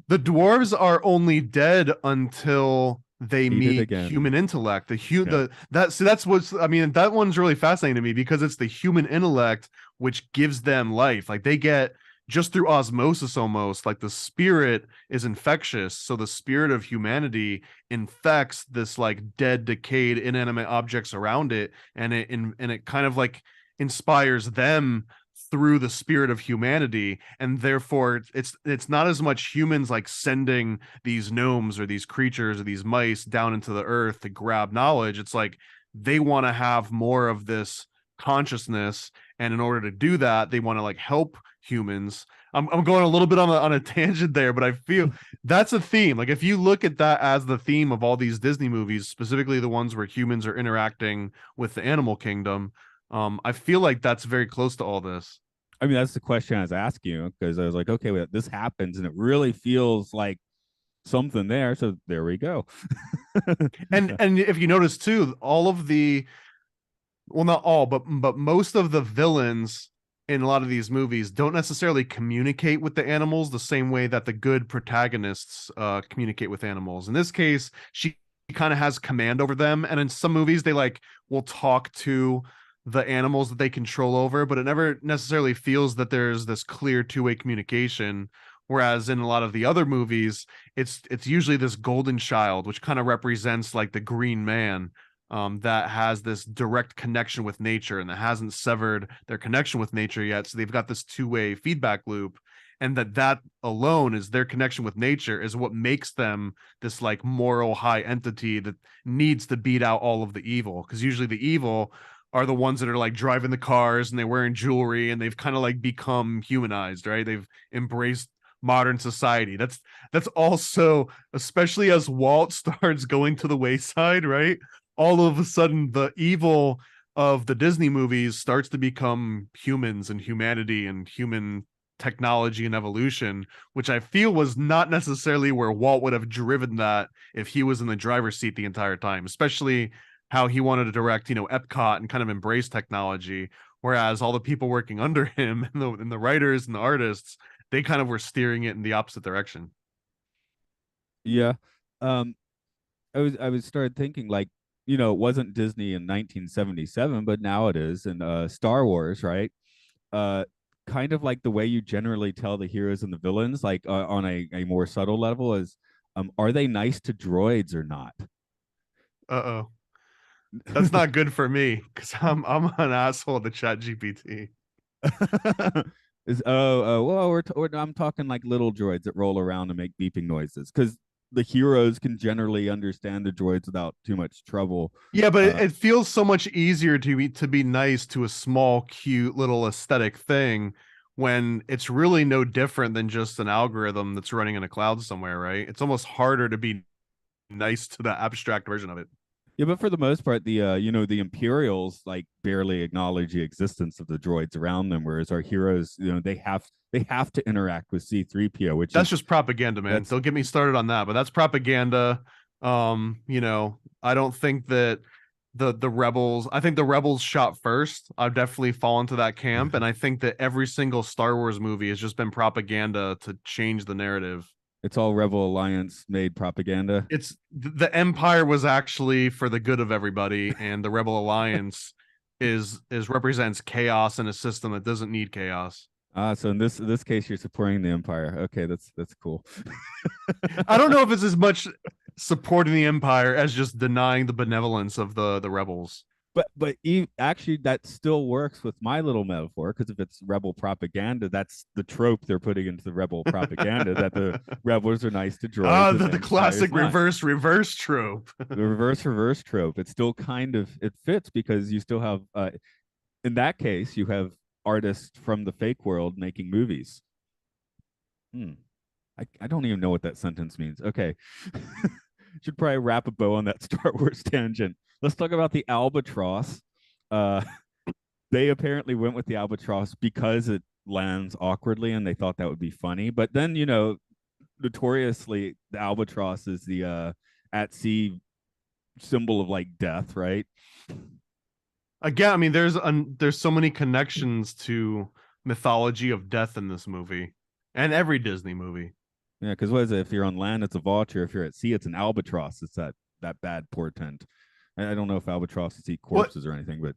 dwarves are only dead until they Eat it meet again. human intellect. Yeah. That's what's, I mean, that one's really fascinating to me because it's the human intellect which gives them life. Like they get just through osmosis almost, like the spirit is infectious. So the spirit of humanity infects this like dead, decayed, inanimate objects around it, and it kind of like inspires them through the spirit of humanity, and therefore it's not as much humans like sending these gnomes or these creatures or these mice down into the earth to grab knowledge. It's like they want to have more of this consciousness, and in order to do that they want to like help humans. I'm going a little bit on a tangent there, but I feel that's a theme. Like if you look at that as the theme of all these Disney movies, specifically the ones where humans are interacting with the animal kingdom, I feel like that's very close to all this. I mean, that's the question I was asking you because I was like, okay, well, this happens and it really feels like something there. So there we go. And if you notice too, all of the, well, not all, but most of the villains in a lot of these movies don't necessarily communicate with the animals the same way that the good protagonists communicate with animals. In this case, she kind of has command over them, and in some movies they like will talk to the animals that they control over, but it never necessarily feels that there's this clear two-way communication. Whereas in a lot of the other movies, it's usually this golden child, which kind of represents like the green man, that has this direct connection with nature and that hasn't severed their connection with nature yet. So they've got this two-way feedback loop, and that alone is their connection with nature is what makes them this like moral high entity that needs to beat out all of the evil. Because usually the evil are the ones that are like driving the cars and they're wearing jewelry and they've kind of like become humanized, right? They've embraced modern society. That's also, especially as Walt starts going to the wayside, right? All of a sudden the evil of the Disney movies starts to become humans and humanity and human technology and evolution, which I feel was not necessarily where Walt would have driven that if he was in the driver's seat the entire time, especially how he wanted to direct, Epcot and kind of embrace technology. Whereas all the people working under him and the writers and the artists, they kind of were steering it in the opposite direction. Yeah. Um, I was started thinking like, it wasn't Disney in 1977, but now it is. And Star Wars, right? Uh, kind of like the way you generally tell the heroes and the villains, like on a more subtle level, is are they nice to droids or not? Uh-oh. That's not good for me because I'm an asshole to Chat GPT. Is well, I'm talking like little droids that roll around and make beeping noises because the heroes can generally understand the droids without too much trouble. Yeah, but it, Uh, it feels so much easier to be nice to a small, cute little aesthetic thing when it's really no different than just an algorithm that's running in a cloud somewhere, right? It's almost harder to be nice to the abstract version of it. Yeah, but for the most part, the Imperials like barely acknowledge the existence of the droids around them, whereas our heroes, they have to interact with C-3PO, which That's is just propaganda, man. that's Don't get me started on that, but that's propaganda. I don't think that the rebels, I think the rebels shot first. I've definitely fallen to that camp, and I think that every single Star Wars movie has just been propaganda to change the narrative. it's all Rebel Alliance made propaganda. It's the Empire was actually for the good of everybody, and the Rebel Alliance is represents chaos in a system that doesn't need chaos. So in this case, you're supporting the Empire. Okay, that's cool. I don't know if it's as much supporting the Empire as just denying the benevolence of the rebels. But actually, that still works with my little metaphor, because if it's rebel propaganda, that's the trope they're putting into the rebel propaganda, that the rebels are nice to droids Ah, and the classic Empire's not. reverse trope. The reverse trope. It still kind of it fits, because you still have in that case you have artists from the fake world making movies. Hmm. I don't even know what that sentence means. Okay. Should probably wrap a bow on that Star Wars tangent. Let's talk about the albatross. Uh, they apparently went with the albatross because it lands awkwardly, and they thought that would be funny. But then, notoriously, the albatross is the at sea symbol of like death, right? Again, I mean, there's so many connections to mythology of death in this movie and every Disney movie. Yeah, because what is it? If you're on land, it's a vulture. If you're at sea, it's an albatross. It's that bad portent. I don't know if albatrosses eat corpses or anything, but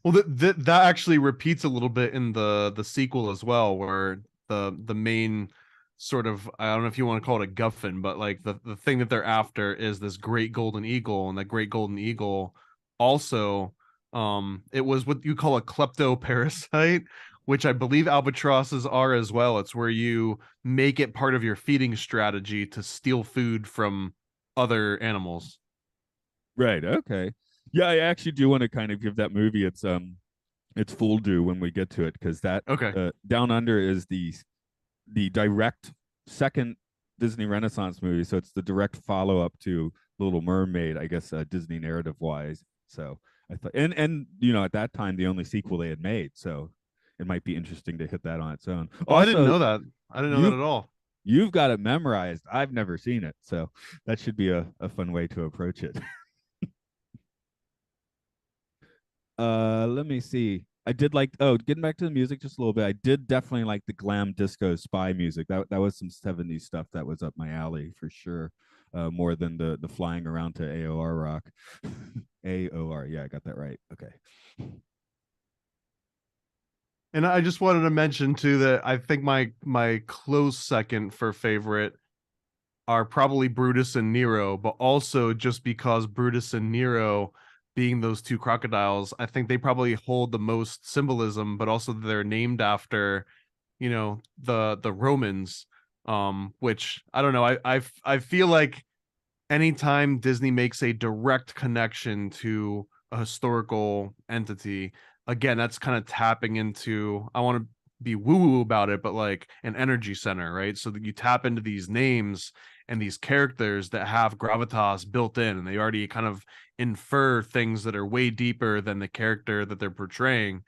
well, that actually repeats a little bit in the sequel as well, where the main sort of, I don't know if you want to call it a guffin, but like the thing that they're after is this great golden eagle, and that great golden eagle also, it was what you call a kleptoparasite, which I believe albatrosses are as well. It's where you make it part of your feeding strategy to steal food from other animals. right, okay, yeah, I actually do want to kind of give that movie its full due when we get to it, because that Okay. Down Under is the direct second Disney Renaissance movie, so it's the direct follow up to Little Mermaid, I guess, Disney narrative wise. So I thought, and at that time the only sequel they had made, so it might be interesting to hit that on its own. Oh, I didn't Also, know that. I didn't know that you at all. you've got it memorized. I've never seen it, so that should be a fun way to approach it. Let me see. I did like, getting back to the music just a little bit. I did definitely like the glam disco spy music. That was some 70s stuff that was up my alley for sure. More than the flying around to AOR rock. AOR, yeah, I got that right. Okay. And I just wanted to mention too that I think my close second for favorite are probably Brutus and Nero, but also just because Brutus and Nero being those two crocodiles, I think they probably hold the most symbolism, but also they're named after, the Romans, which I don't know. I feel like anytime Disney makes a direct connection to a historical entity, again, that's kind of tapping into, I want to be woo-woo about it, but like an energy center, right? So that you tap into these names and these characters that have gravitas built in, and they already kind of infer things that are way deeper than the character that they're portraying.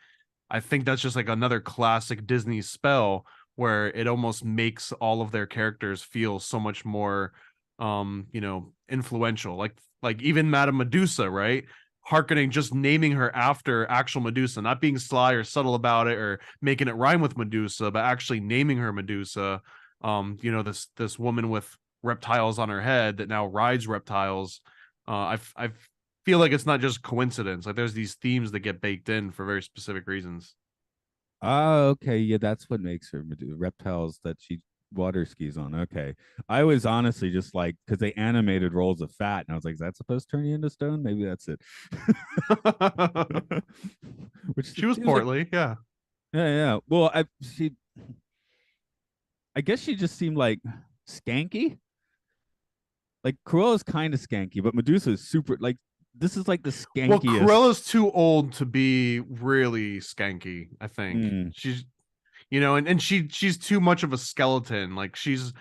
I think that's just like another classic Disney spell where it almost makes all of their characters feel so much more influential. Like even Madame Medusa, right? Harkening, just naming her after actual Medusa, not being sly or subtle about it or making it rhyme with Medusa, but actually naming her Medusa. This woman with reptiles on her head that now rides reptiles. I feel like it's not just coincidence. Like there's these themes that get baked in for very specific reasons. Okay, yeah, that's what makes her reptiles that she water skis on. Okay, I was honestly just like, because they animated rolls of fat, and I was like, is that supposed to turn you into stone? Maybe that's it. Which She was seems like, portly, yeah. yeah. Well, I guess she just seemed like skanky. Like Cruella's kind of skanky, but Medusa is super. Like, this is like the Well, skankiest. Cruella's too old to be really skanky, I think. Mm. and she's too much of a skeleton. Like she's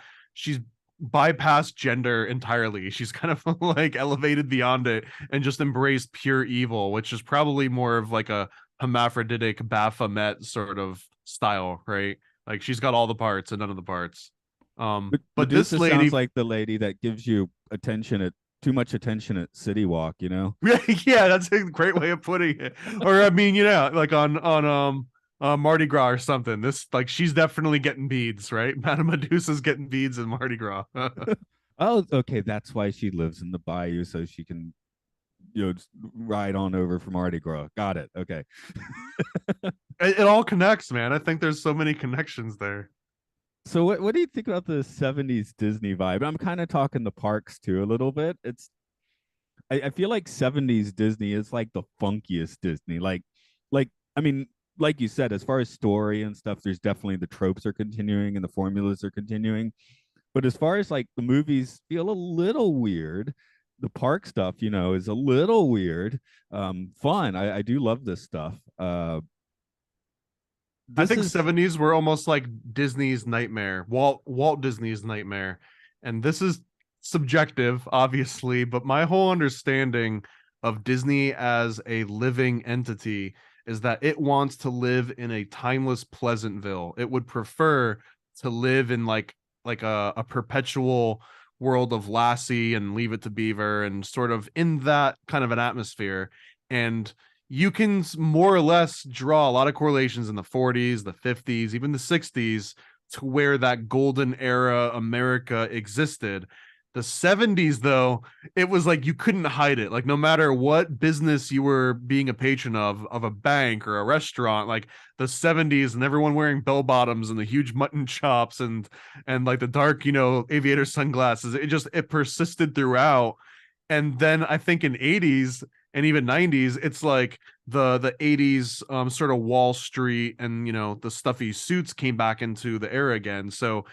bypassed gender entirely. She's kind of like elevated beyond it and just embraced pure evil, which is probably more of like a hermaphroditic Baphomet sort of style, right? Like she's got all the parts and none of the parts. But this Medusa sounds lady, like the lady that gives you attention at too much attention at City Walk, you know? yeah, that's a great way of putting it. Or I mean, like on Mardi Gras or something. This like she's definitely getting beads, right? Madame Medusa's getting beads in Mardi Gras. Oh, okay, that's why she lives in the bayou so she can ride on over from Mardi Gras. Got it. Okay. It all connects, man. I think there's so many connections there. So what do you think about the 70s Disney vibe? I'm kind of talking the parks too a little bit. I feel like 70s Disney is like the funkiest Disney. Like I mean, like you said, as far as story and stuff, there's definitely the tropes are continuing and the formulas are continuing. But as far as like the movies feel a little weird, the park stuff, is a little weird. Fun. I do love this stuff. I This think is 70s were almost like Disney's nightmare, Walt Disney's nightmare. And this is subjective, obviously, but my whole understanding of Disney as a living entity is that it wants to live in a timeless Pleasantville. It would prefer to live in like a perpetual world of Lassie and Leave It to Beaver and sort of in that kind of an atmosphere. And you can more or less draw a lot of correlations in the 40s, the 50s, even the 60s to where that golden era America existed. The 70s, though, it was like you couldn't hide it. Like no matter what business you were being a patron of a bank or a restaurant, like the 70s and everyone wearing bell bottoms and the huge mutton chops and like the dark, aviator sunglasses, it persisted throughout. And then I think in 80s and even 90s, it's like the 80s sort of Wall Street and the stuffy suits came back into the era again. So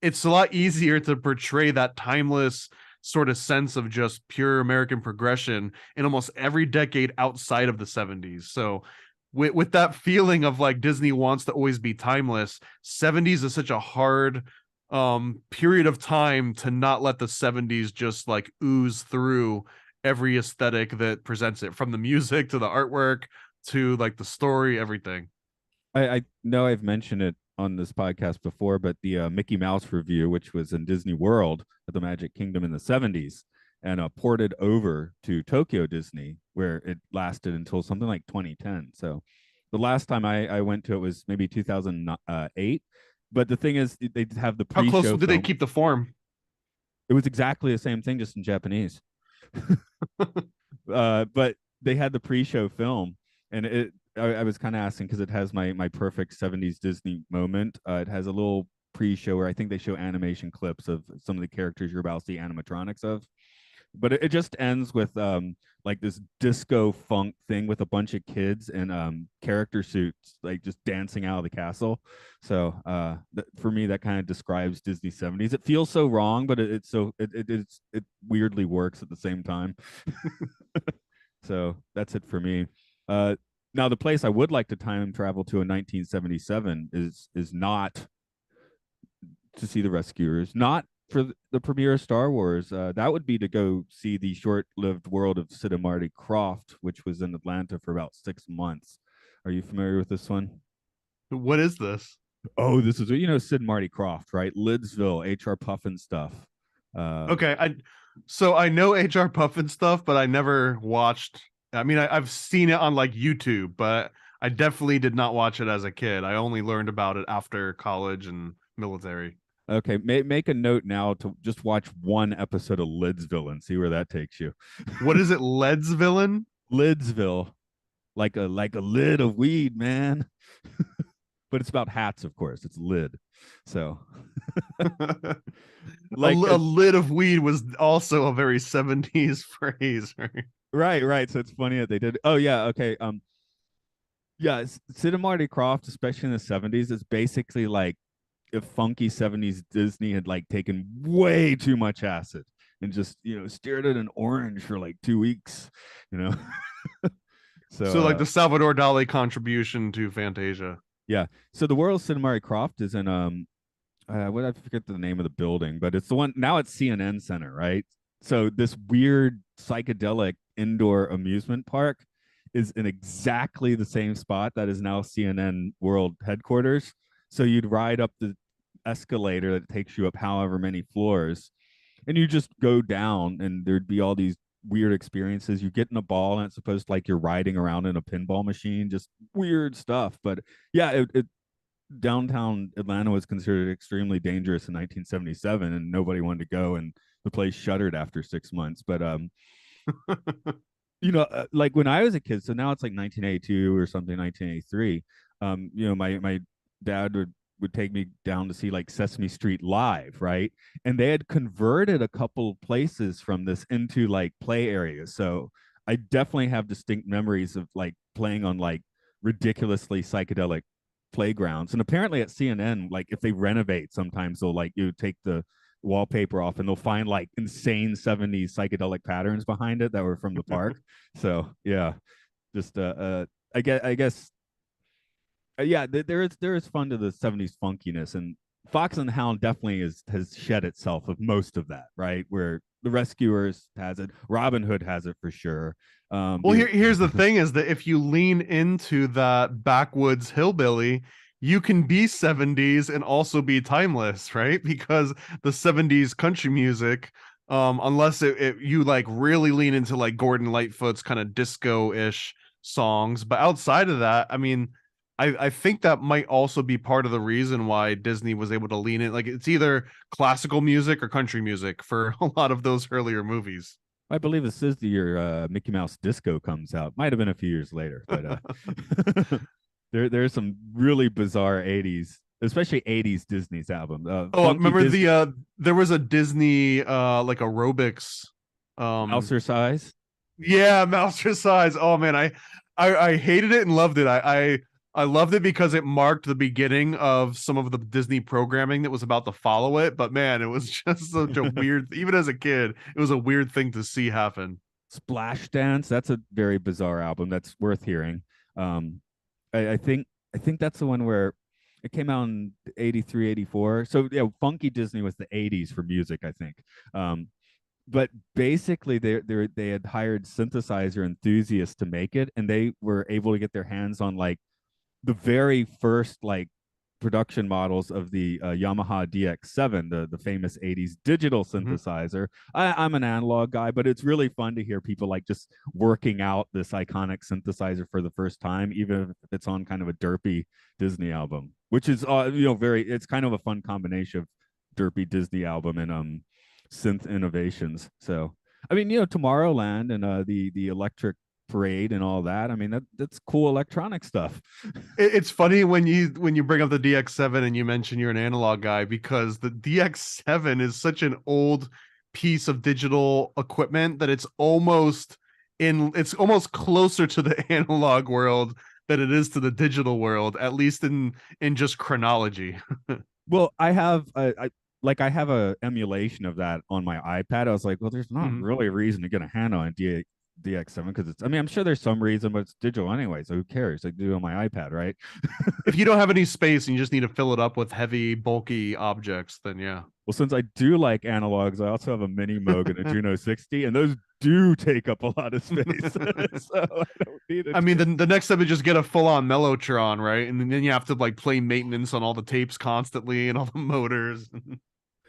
it's a lot easier to portray that timeless sort of sense of just pure American progression in almost every decade outside of the 70s. So with that feeling of like Disney wants to always be timeless, 70s is such a hard period of time to not let the 70s just like ooze through every aesthetic that presents it, from the music to the artwork to like the story, everything. I know I've mentioned it on this podcast before, but the Mickey Mouse review, which was in Disney World at the Magic Kingdom in the 70s and ported over to Tokyo Disney, where it lasted until something like 2010. So the last time I went to it was maybe 2008. But the thing is, they have the How close pre-show did they film. keep the form? It was exactly the same thing, just in Japanese. But they had the pre-show film, and I was kind of asking because it has my perfect 70s Disney moment. It has a little pre-show where I think they show animation clips of some of the characters you're about to see animatronics of, but it just ends with like this disco funk thing with a bunch of kids in character suits like just dancing out of the castle. So for me that kind of describes Disney 70s. It feels so wrong, but it weirdly works at the same time. So that's it for me. Now the place I would like to time travel to in 1977 is not to see the Rescuers, not for the premiere of Star Wars. That would be to go see the short-lived world of Sid and Marty Krofft, which was in Atlanta for about 6 months. Are you familiar with this one? What is this? Oh, this is Sid and Marty Krofft, right? Lidsville, HR Puffin stuff. Okay, I know HR Puffin stuff, but I never watched. I mean, I've seen it on like YouTube, but I definitely did not watch it as a kid. I only learned about it after college and military. Okay, make a note now to just watch one episode of Lidsville and see where that takes you. What is it, Led's villain? Lidsville, like a lid of weed, man. But it's about hats, of course. It's lid. So, a, like, a lid of weed was also a very 70s phrase, right? right. So it's funny that they did. Oh yeah, okay. Yeah, Sid and Marty Krofft, especially in the 70s, is basically like if funky 70s Disney had like taken way too much acid and just steered it in orange for like 2 weeks, you know. So So like the Salvador Dali contribution to Fantasia. Yeah. So the World Cinema Croft is in what I forget the name of the building, but it's the one now it's CNN Center, right? So this weird psychedelic indoor amusement park is in exactly the same spot that is now CNN World headquarters. So you'd ride up the escalator that takes you up however many floors, and you just go down, and there'd be all these weird experiences. You get in a ball, and it's supposed to like you're riding around in a pinball machine, just weird stuff. But yeah, downtown Atlanta was considered extremely dangerous in 1977, and nobody wanted to go, and the place shuttered after 6 months. But like when I was a kid, so now it's like 1982 or something, 1983. My dad would take me down to see like Sesame Street live, right? And they had converted a couple places from this into like play areas. So I definitely have distinct memories of like playing on like ridiculously psychedelic playgrounds. And apparently at CNN, like if they renovate, sometimes they'll like you take the wallpaper off and they'll find like insane 70s psychedelic patterns behind it that were from the park. So yeah, just I guess yeah, there is fun to the 70s funkiness, and Fox and the Hound definitely has shed itself of most of that, right? Where the Rescuers has it, Robin Hood has it for sure. Well, here's the thing is that if you lean into that backwoods hillbilly, you can be 70s and also be timeless, right? Because the 70s country music, unless you like really lean into like Gordon Lightfoot's kind of disco-ish songs, but outside of that, I mean, I think that might also be part of the reason why Disney was able to lean in. Like it's either classical music or country music for a lot of those earlier movies. I believe this is the year Mickey Mouse Disco comes out. Might have been a few years later, but there's some really bizarre 80s, especially 80s Disney's album. Oh, remember there was a Disney like aerobics Mouser Size. yeah, Mouser Size. Oh man, I hated it and loved it. I loved it because it marked the beginning of some of the Disney programming that was about to follow it. But man, it was just such a weird, even as a kid, it was a weird thing to see happen. Splash Dance. That's a very bizarre album. That's worth hearing. Um, I think that's the one where it came out in 83, 84. So yeah, Funky Disney was the 80s for music, I think. But basically they had hired synthesizer enthusiasts to make it, and they were able to get their hands on like the very first like production models of the Yamaha DX7, the famous 80s digital synthesizer. I'm an analog guy, but it's really fun to hear people like just working out this iconic synthesizer for the first time, even if it's on kind of a derpy Disney album, which is it's kind of a fun combination of derpy Disney album and synth innovations. So I mean, Tomorrowland and the electric parade and all that. I mean, that's cool electronic stuff. It's funny when you bring up the DX7 and you mention you're an analog guy, because the DX7 is such an old piece of digital equipment that it's almost closer to the analog world than it is to the digital world, at least in just chronology. Well, I have a emulation of that on my iPad. I was like, well, there's not really a reason to get a hand on DX7 because I mean, I'm sure there's some reason, but it's digital anyway, so who cares? I do it on my iPad, right? If you don't have any space and you just need to fill it up with heavy, bulky objects, then yeah. Well, since I do like analogs, I also have a Mini Moog and a Juno 60, and those do take up a lot of space. So I don't need it. I mean, the next step is just get a full-on Mellotron, right? And then you have to like play maintenance on all the tapes constantly and all the motors.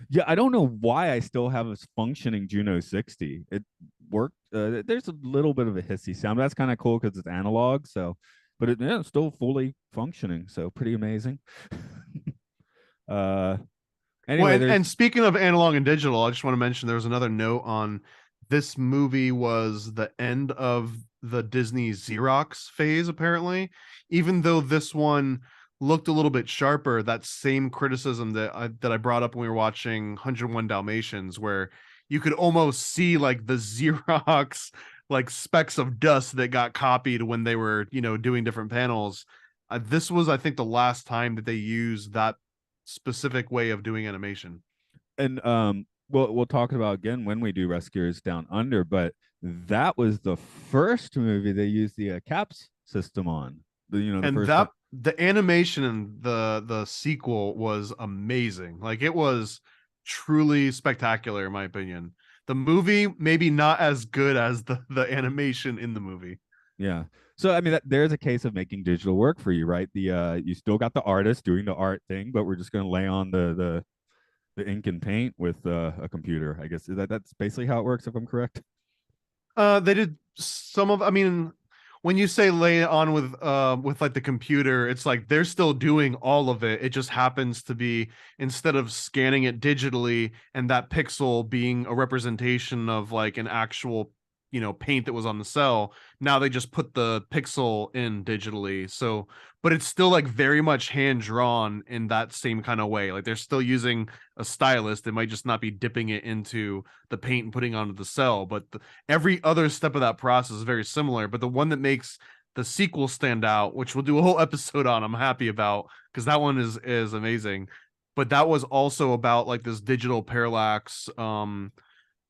Yeah, I don't know why I still have a functioning Juno 60. It worked. There's a little bit of a hissy sound. But that's kind of cool because it's analog. So, but it's still fully functioning. So pretty amazing. uh, anyway, well, and speaking of analog and digital, I just want to mention there was another note on this movie was the end of the Disney Xerox phase, apparently. Even though this one looked a little bit sharper, that same criticism that I brought up when we were watching 101 Dalmatians, where you could almost see like the Xerox like specks of dust that got copied when they were doing different panels. This was, I think, the last time that they used that specific way of doing animation. And we'll talk about again when we do Rescuers Down Under, but that was the first movie they used the caps system on. The and first that the animation in the sequel was amazing. Like it was truly spectacular in my opinion. The movie maybe not as good as the animation in the movie. Yeah. So I mean, there's a case of making digital work for you, right? The you still got the artist doing the art thing, but we're just going to lay on the ink and paint with a computer. I guess that's basically how it works, if I'm correct. They did some of. I mean, when you say lay it on with like the computer, it's like they're still doing all of it. It just happens to be, instead of scanning it digitally and that pixel being a representation of like an actual, paint that was on the cell. Now they just put the pixel in digitally. So, but it's still like very much hand drawn in that same kind of way. Like they're still using a stylus. They might just not be dipping it into the paint and putting onto the cell, but every other step of that process is very similar. But the one that makes the sequel stand out, which we'll do a whole episode on, I'm happy about, because that one is amazing. But that was also about like this digital parallax,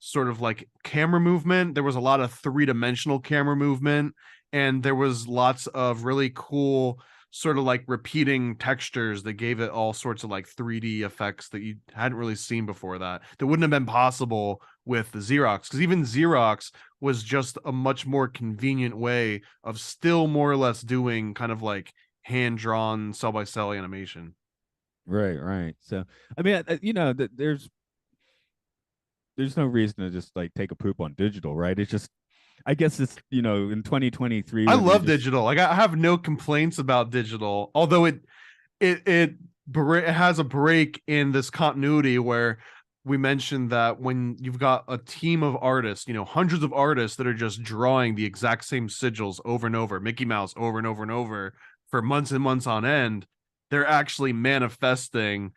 sort of like camera movement. There was a lot of three-dimensional camera movement, and there was lots of really cool sort of like repeating textures that gave it all sorts of like 3D effects that you hadn't really seen before, that wouldn't have been possible with the Xerox, because even Xerox was just a much more convenient way of still more or less doing kind of like hand-drawn cell-by-cell animation. Right, right. So I mean, there's no reason to just like take a poop on digital, right? It's just, I guess it's, in 2023 I when you're love just digital. Like I have no complaints about digital, although it has a break in this continuity where we mentioned that when you've got a team of artists, hundreds of artists that are just drawing the exact same sigils over and over, Mickey Mouse over and over and over for months and months on end, they're actually manifesting,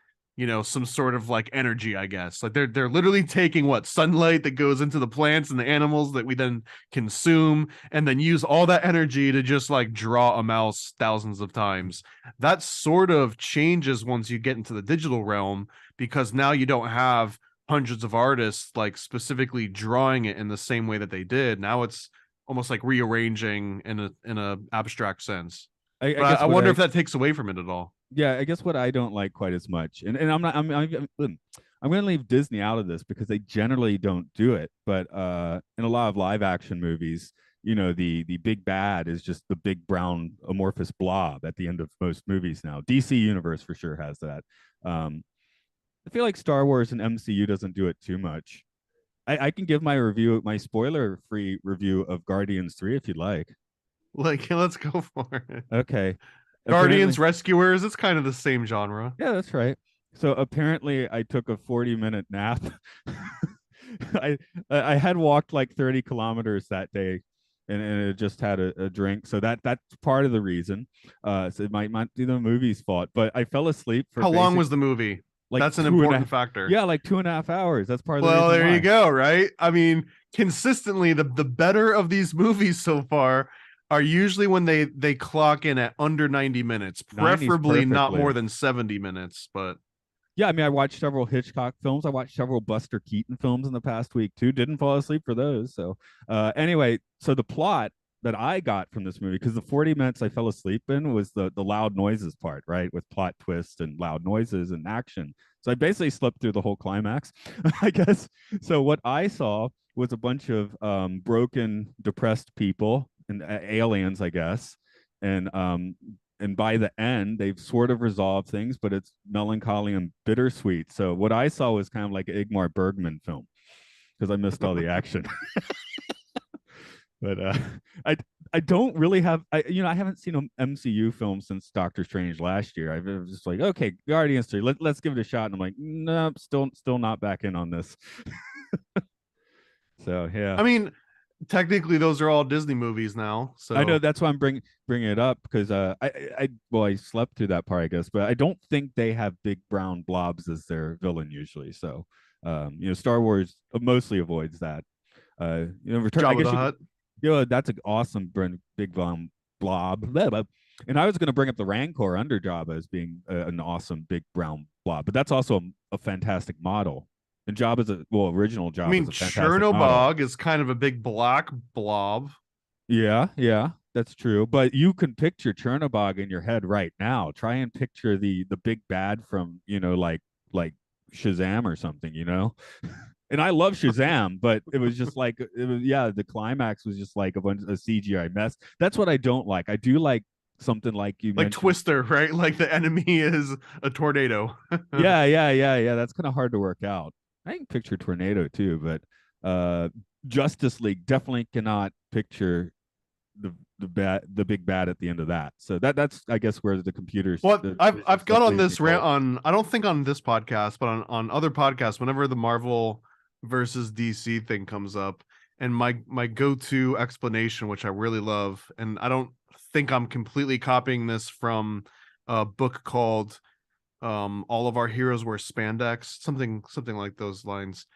some sort of like energy, I guess. Like they're literally taking what sunlight that goes into the plants and the animals that we then consume, and then use all that energy to just like draw a mouse thousands of times. That sort of changes once you get into the digital realm, because now you don't have hundreds of artists like specifically drawing it in the same way that they did. Now it's almost like rearranging in a abstract sense. I But guess I what wonder I if that takes away from it at all. yeah, I guess what I don't like quite as much, and I'm not, I'm going to leave Disney out of this because they generally don't do it. But in a lot of live action movies, the big bad is just the big brown amorphous blob at the end of most movies now. DC Universe for sure has that. Um, I feel like Star Wars and MCU doesn't do it too much. I can give my review, my spoiler-free review of Guardians 3 if you'd like. Like, let's go for it. Okay. Guardians, Apparently, Rescuers, it's kind of the same genre. yeah, that's right. So apparently, I took a 40-minute nap. I I had walked like 30 kilometers that day, and it just had a drink. So that's part of the reason. So it might be the movie's fault, but I fell asleep for How long basic was the movie? like That's an two and a important factor. yeah, like 2.5 hours. That's part of the Well, reason there you why. go, right? I mean, consistently the better of these movies so far are usually when they clock in at under 90 minutes, 90's preferably not more perfectly. than 70 minutes, but Yeah, I mean, I watched several Hitchcock films. I watched several Buster Keaton films in the past week too. Didn't fall asleep for those. So, anyway, so the plot that I got from this movie, because the 40 minutes I fell asleep in was the loud noises part, right, with plot twists and loud noises and action. So I basically slept through the whole climax, I guess. So what I saw was a bunch of broken, depressed people and aliens, I guess, and by the end they've sort of resolved things, but it's melancholy and bittersweet. So what I saw was kind of like an Igmar Bergman film because I missed all the action. But I I don't really have I haven't seen an MCU film since Doctor Strange last year. I was just like, okay, Guardians 3, let's give it a shot, and I'm like, no, nope, still not back in on this. So yeah, I mean, technically those are all Disney movies now. I know So, that's why I'm bringing it up because I slept through that part, I guess, but I don't think they have big brown blobs as their villain usually. So Star Wars mostly avoids that. Return. I Jabba guess the Hutt. that's an awesome big brown blob. Blah, blah. And I was going to bring up the Rancor under Jabba as being an awesome big brown blob, but that's also a fantastic model. And original I Jabba is mean, a fantastic model. Chernobog is kind of a big black blob. Yeah, yeah. That's true. But you can picture Chernobog in your head right now. Try and picture the big bad from, like Shazam or something, you know? And I love Shazam, but it was just like it was, yeah, the climax was just like a bunch of CGI mess. That's what I don't like. I do like something like you Like mentioned. Twister, right? Like the enemy is a tornado. Yeah. That's kind of hard to work out. I can picture Tornado too, but Justice League definitely cannot picture the big bad at the end of that. So that's I guess where the computers Well, the I've got stuff on leaves me this rant cold. on, I don't think on this podcast, but on other podcasts, whenever the Marvel versus DC thing comes up, and my go-to explanation, which I really love, and I don't think I'm completely copying this from a book called All of Our Heroes Wear Spandex, something like those lines.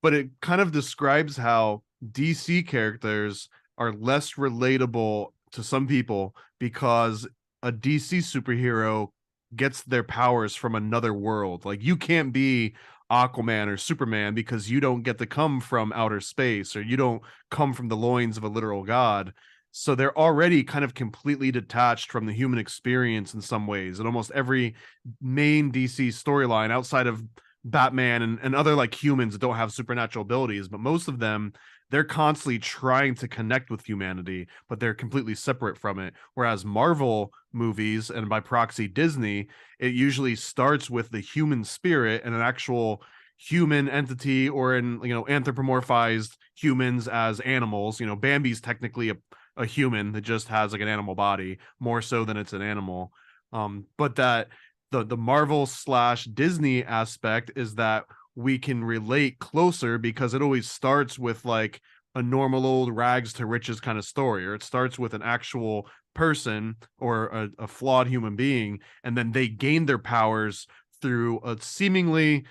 But it kind of describes how DC characters are less relatable to some people because a DC superhero gets their powers from another world. Like you can't be Aquaman or Superman because you don't get to come from outer space, or you don't come from the loins of a literal god. So they're already kind of completely detached from the human experience in some ways. And almost every main DC storyline outside of Batman and other like humans that don't have supernatural abilities, but most of them, they're constantly trying to connect with humanity, but they're completely separate from it. Whereas Marvel movies, and by proxy Disney, it usually starts with the human spirit and an actual human entity, or in, anthropomorphized humans as animals. Bambi's technically a human that just has like an animal body, more so than it's an animal. But that the Marvel slash Disney aspect is that we can relate closer because it always starts with like a normal old rags to riches kind of story, or it starts with an actual person or a flawed human being, and then they gain their powers through a seemingly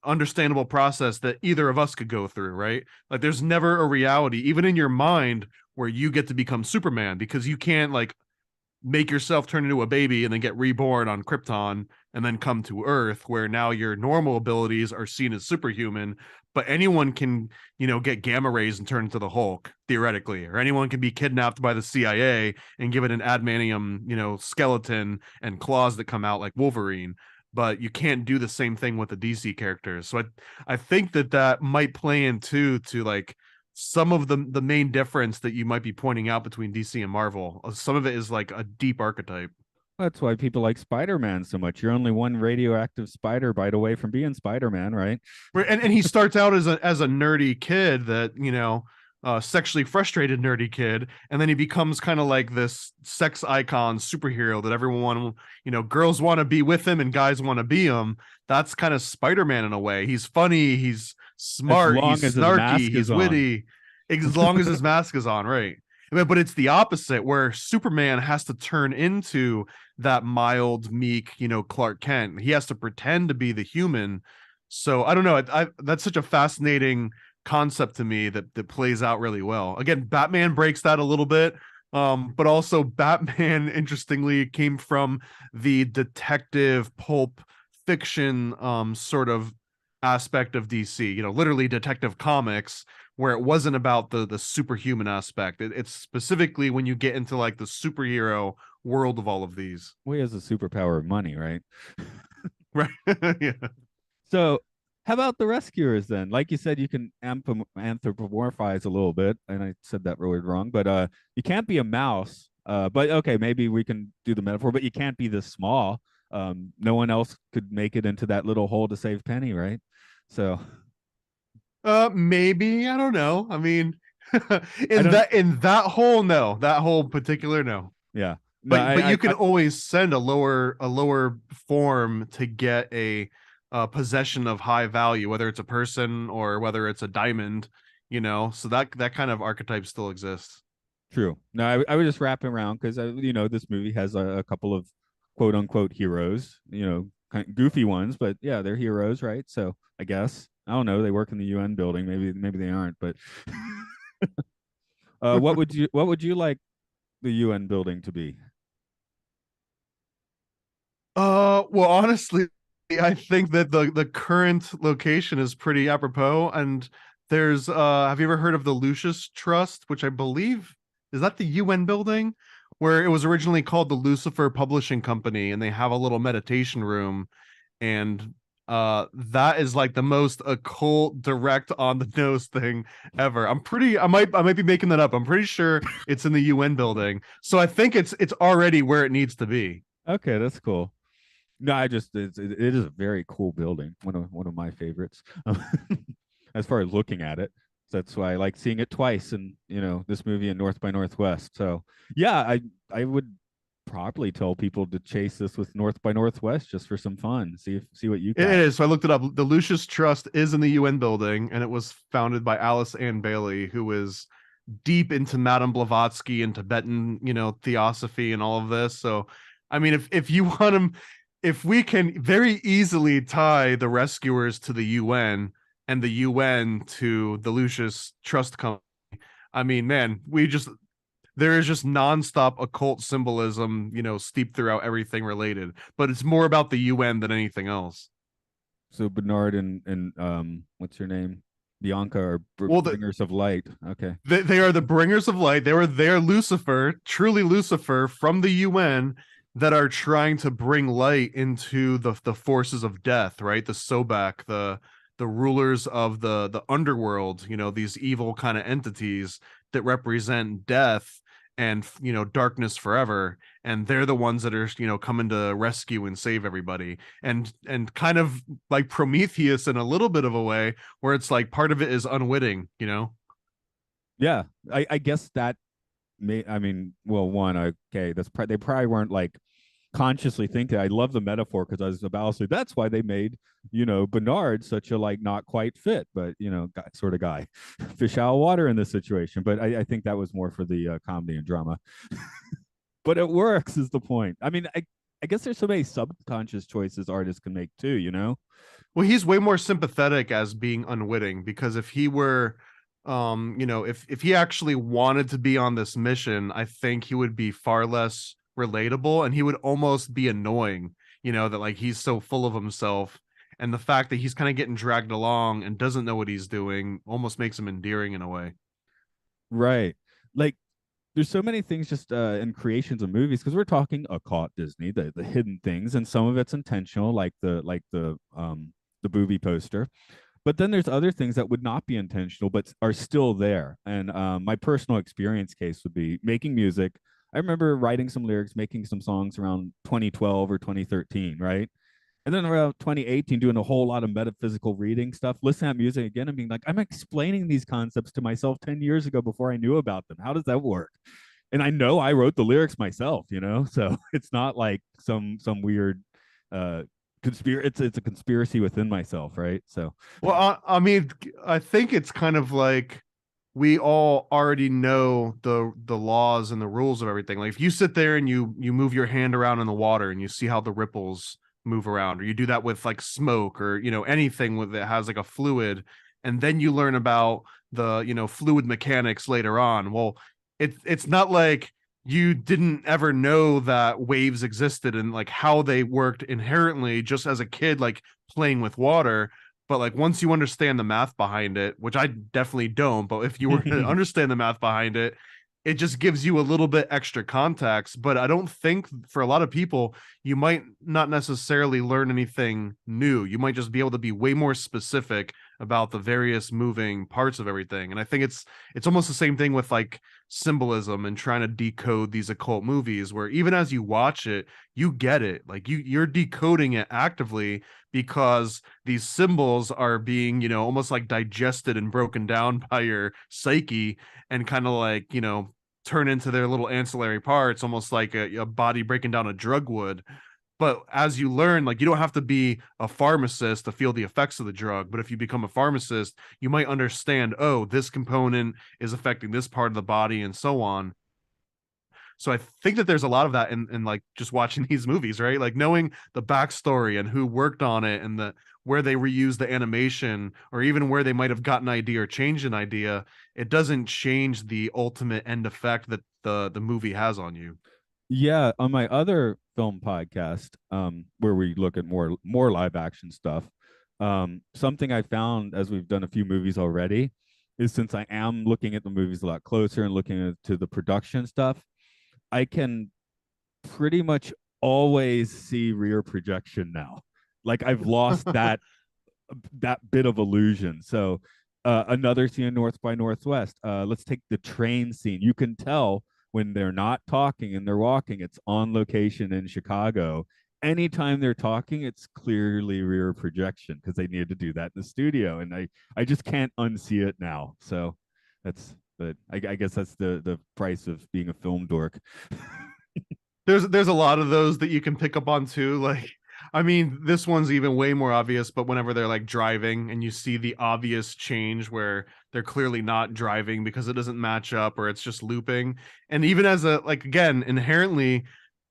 understandable process that either of us could go through, right? Like there's never a reality, even in your mind, where you get to become Superman, because you can't like make yourself turn into a baby and then get reborn on Krypton and then come to Earth, where now your normal abilities are seen as superhuman. But anyone can, get gamma rays and turn into the Hulk, theoretically, or anyone can be kidnapped by the CIA and given an adamantium, skeleton and claws that come out like Wolverine. But you can't do the same thing with the DC characters. So I think that might play into to like some of the main difference that you might be pointing out between DC and Marvel. Some of it is like a deep archetype. That's why people like Spider-Man so much. You're only one radioactive spider bite away from being Spider-Man, right? And he starts out as a nerdy kid that, sexually frustrated nerdy kid, and then he becomes kind of like this sex icon superhero that everyone, girls want to be with him and guys want to be him. That's kind of Spider-Man in a way. He's funny, he's As smart, long he's as his snarky, mask is he's on. witty, as long as his mask is on, right? But it's the opposite, where Superman has to turn into that mild, meek, Clark Kent. He has to pretend to be the human. So I don't know. That's such a fascinating concept to me that plays out really well. Again, Batman breaks that a little bit. But also Batman, interestingly, came from the detective pulp fiction sort of aspect of DC, literally Detective Comics, where it wasn't about the superhuman aspect. It's specifically when you get into like the superhero world of all of these. Well, he has a superpower of money, right? Right. Yeah. So, how about the rescuers then? Like you said, you can anthropomorphize a little bit, and I said that word wrong, but you can't be a mouse. But okay, maybe we can do the metaphor, but you can't be this small. No one else could make it into that little hole to save Penny, right? So, Maybe, I don't know. I mean, I in don't. that whole, no, that whole particular, no. Yeah, no, But you can always send a lower form to get a possession of high value, whether it's a person or whether it's a diamond, so that kind of archetype still exists. true. No, I was just wrapping around because this movie has a couple of quote unquote heroes, kind of goofy ones, but yeah, they're heroes, right? So I guess I don't know. They work in the UN building. Maybe they aren't, but what would you like the UN building to be? Well, honestly, I think that the current location is pretty apropos. And there's have you ever heard of the Lucius Trust, which I believe is that the UN building where it was originally called the Lucifer Publishing Company, and they have a little meditation room, and that is like the most occult, direct on the nose thing ever. I might be making that up. I'm pretty sure it's in the UN building. So I think it's already where it needs to be. Okay, that's cool. No, it is a very cool building. One of my favorites. As far as looking at it. So that's why I like seeing it twice and this movie in North by Northwest. So yeah, I would probably tell people to chase this with North by Northwest just for some fun. See what you It got. is. So I looked it up. The Lucius Trust is in the UN building, and it was founded by Alice Ann Bailey, who is deep into Madame Blavatsky and Tibetan, theosophy and all of this. So, I mean, if you want them, if we can very easily tie the rescuers to the UN and the UN to the Lucius Trust Company, I mean, man, there is just nonstop occult symbolism, steeped throughout everything related. But it's more about the UN than anything else. So Bernard and what's your name? Bianca are Well, bringers of light. Okay. they are the bringers of light. They're Lucifer, truly Lucifer from the UN, that are trying to bring light into the forces of death, right? The Sobak, the rulers of the underworld, these evil kind of entities that represent death and darkness forever, and they're the ones that are coming to rescue and save everybody, and kind of like Prometheus in a little bit of a way, where it's like part of it is unwitting. Yeah, I guess that may. I mean, well, one, okay, they probably weren't like consciously thinking. I love the metaphor because I was about to say that's why they made Bernard such a like not quite fit, but sort of guy, fish out of water in this situation. But I think that was more for the comedy and drama. But it works is the point. I mean, I guess there's so many subconscious choices artists can make too. Well, he's way more sympathetic as being unwitting, because if he were if he actually wanted to be on this mission, I think he would be far less relatable, and he would almost be annoying, that like he's so full of himself, and the fact that he's kind of getting dragged along and doesn't know what he's doing almost makes him endearing in a way. Right. Like there's so many things just in creations of movies because we're talking occult Disney, the hidden things, and some of it's intentional, like the booby poster. But then there's other things that would not be intentional but are still there. And my personal experience case would be making music. I remember writing some lyrics, making some songs around 2012 or 2013, right? And then around 2018, doing a whole lot of metaphysical reading stuff, listening to music again and being like, I'm explaining these concepts to myself 10 years ago before I knew about them. How does that work? And I know I wrote the lyrics myself. So it's not like some weird conspiracy. It's a conspiracy within myself, right? So Well, I mean, I think it's kind of like we all already know the laws and the rules of everything. Like if you sit there and you move your hand around in the water and you see how the ripples move around, or you do that with like smoke, or anything with that has like a fluid, and then you learn about the fluid mechanics later on. Well, it's not like you didn't ever know that waves existed and like how they worked inherently just as a kid, like playing with water. But like once you understand the math behind it, which I definitely don't, but if you were to understand the math behind it, it just gives you a little bit extra context. But I don't think for a lot of people, you might not necessarily learn anything new. You might just be able to be way more specific about the various moving parts of everything. And I think it's almost the same thing with like symbolism and trying to decode these occult movies, where even as you watch it, you get it. Like you're decoding it actively, because these symbols are being, almost like digested and broken down by your psyche, and kind of like, turn into their little ancillary parts, almost like a body breaking down a drug would. But as you learn, like you don't have to be a pharmacist to feel the effects of the drug. But if you become a pharmacist, you might understand, oh, this component is affecting this part of the body and so on. So I think that there's a lot of that in like just watching these movies, right? Like knowing the backstory and who worked on it, and the where they reused the animation, or even where they might have gotten an idea or changed an idea. It doesn't change the ultimate end effect that the movie has on you. yeah, on my other film podcast, where we look at more live action stuff, something I found as we've done a few movies already is since I am looking at the movies a lot closer and looking to the production stuff, I can pretty much always see rear projection now. Like I've lost that bit of illusion. So another scene in North by Northwest. Let's take the train scene. You can tell when they're not talking and they're walking, it's on location in Chicago. Anytime they're talking, it's clearly rear projection because they needed to do that in the studio, and I just can't unsee it now. So that's, but I guess that's the price of being a film dork. There's a lot of those that you can pick up on too. Like, I mean, this one's even way more obvious, but whenever they're like driving and you see the obvious change where they're clearly not driving because it doesn't match up or it's just looping. And even as a, like, again, inherently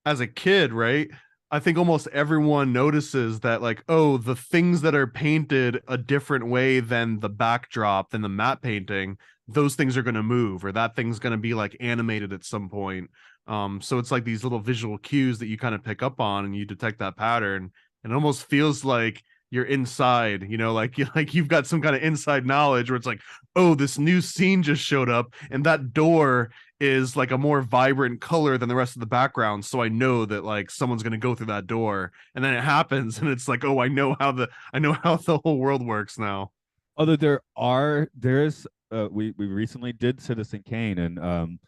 as a kid, right? I think almost everyone notices that, like, oh, the things that are painted a different way than the backdrop, than the matte painting, those things are going to move, or that thing's going to be like animated at some point. So it's like these little visual cues that you kind of pick up on and you detect that pattern. And it almost feels like you're inside, you know, like you've got some kind of inside knowledge where it's like, oh, this new scene just showed up and that door is like a more vibrant color than the rest of the background, so I know that like someone's going to go through that door. And then it happens and it's like, oh, I know how the whole world works now. Although there's we recently did Citizen Kane, and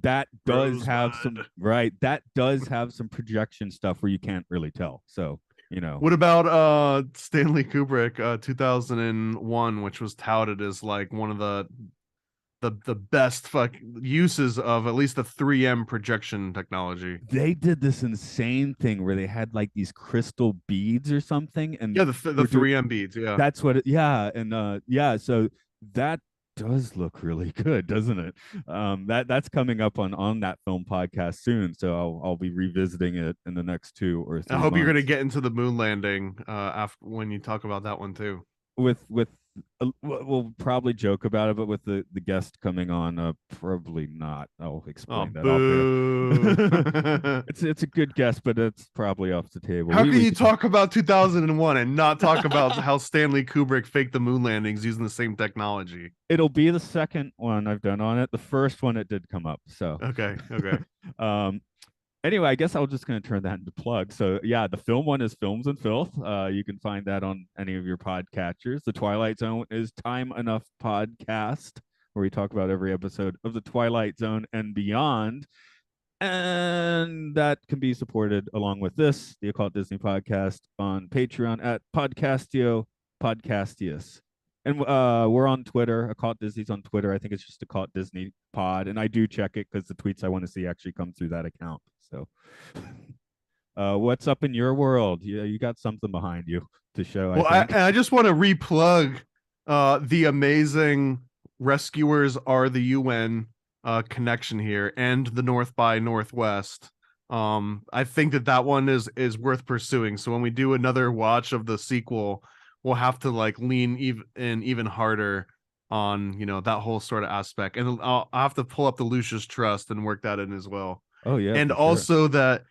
that does have some, Rosebud. right, that does have some projection stuff where you can't really tell. So What about Stanley Kubrick 2001, which was touted as like one of the best uses of at least the 3M projection technology. they did this insane thing where they had like these crystal beads or something, and Yeah, the 3M beads, yeah. that's what yeah, and yeah, so that does look really good, doesn't it? That's coming up on that film podcast soon, so I'll be revisiting it in the next 2 or 3 I hope you're going to months. get into the moon landing after when you talk about that one too. With we'll probably joke about it, but with the guest coming on, probably not. I'll Oh, explain that off boo. air. It's a good guess, but it's probably off the table. How can We you talk about 2001 and not talk about how Stanley Kubrick faked the moon landings using the same technology? It'll be the second one I've done on it. The first one it did come up. So Okay. um anyway, I guess I was just going to turn that into plug. So yeah, the film one is Films and Filth. You can find that on any of your podcatchers. The Twilight Zone is Time Enough Podcast, where we talk about every episode of the Twilight Zone and beyond. And that can be supported along with this, the Occult Disney podcast, on Patreon at Podcastio Podcastius. And we're on Twitter. Occult Disney's on Twitter. I think it's just Occult Disney Pod, and I do check it because the tweets I want to see actually come through that account. So, what's up in your world? You got something behind you to show. Well, I just want to replug the amazing Rescuers Are the UN connection here and the North by Northwest. I think that one is worth pursuing. So when we do another watch of the sequel, we'll have to like lean even harder on that whole sort of aspect, and I'll have to pull up the Lucius Trust and work that in as well. Oh yeah, and for sure. Also that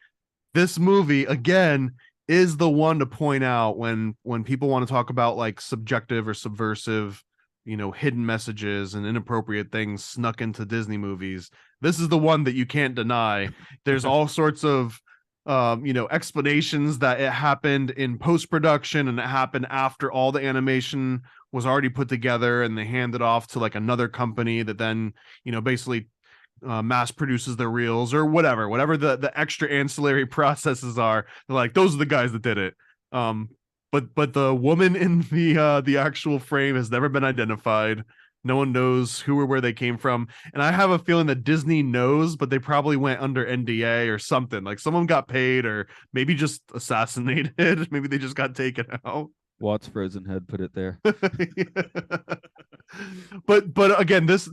this movie again is the one to point out when people want to talk about like subjective or subversive, hidden messages and inappropriate things snuck into Disney movies. This is the one that you can't deny. There's all sorts of explanations that it happened in post-production and it happened after all the animation was already put together and they handed off to like another company that then basically mass produces their reels or whatever the extra ancillary processes are. They're like, those are the guys that did it. But the woman in the actual frame has never been identified. No one knows who or where they came from. And I have a feeling that Disney knows, but they probably went under NDA or something. Like someone got paid or maybe just assassinated. Maybe they just got taken out. Watts Frozen Head put it there. But again, this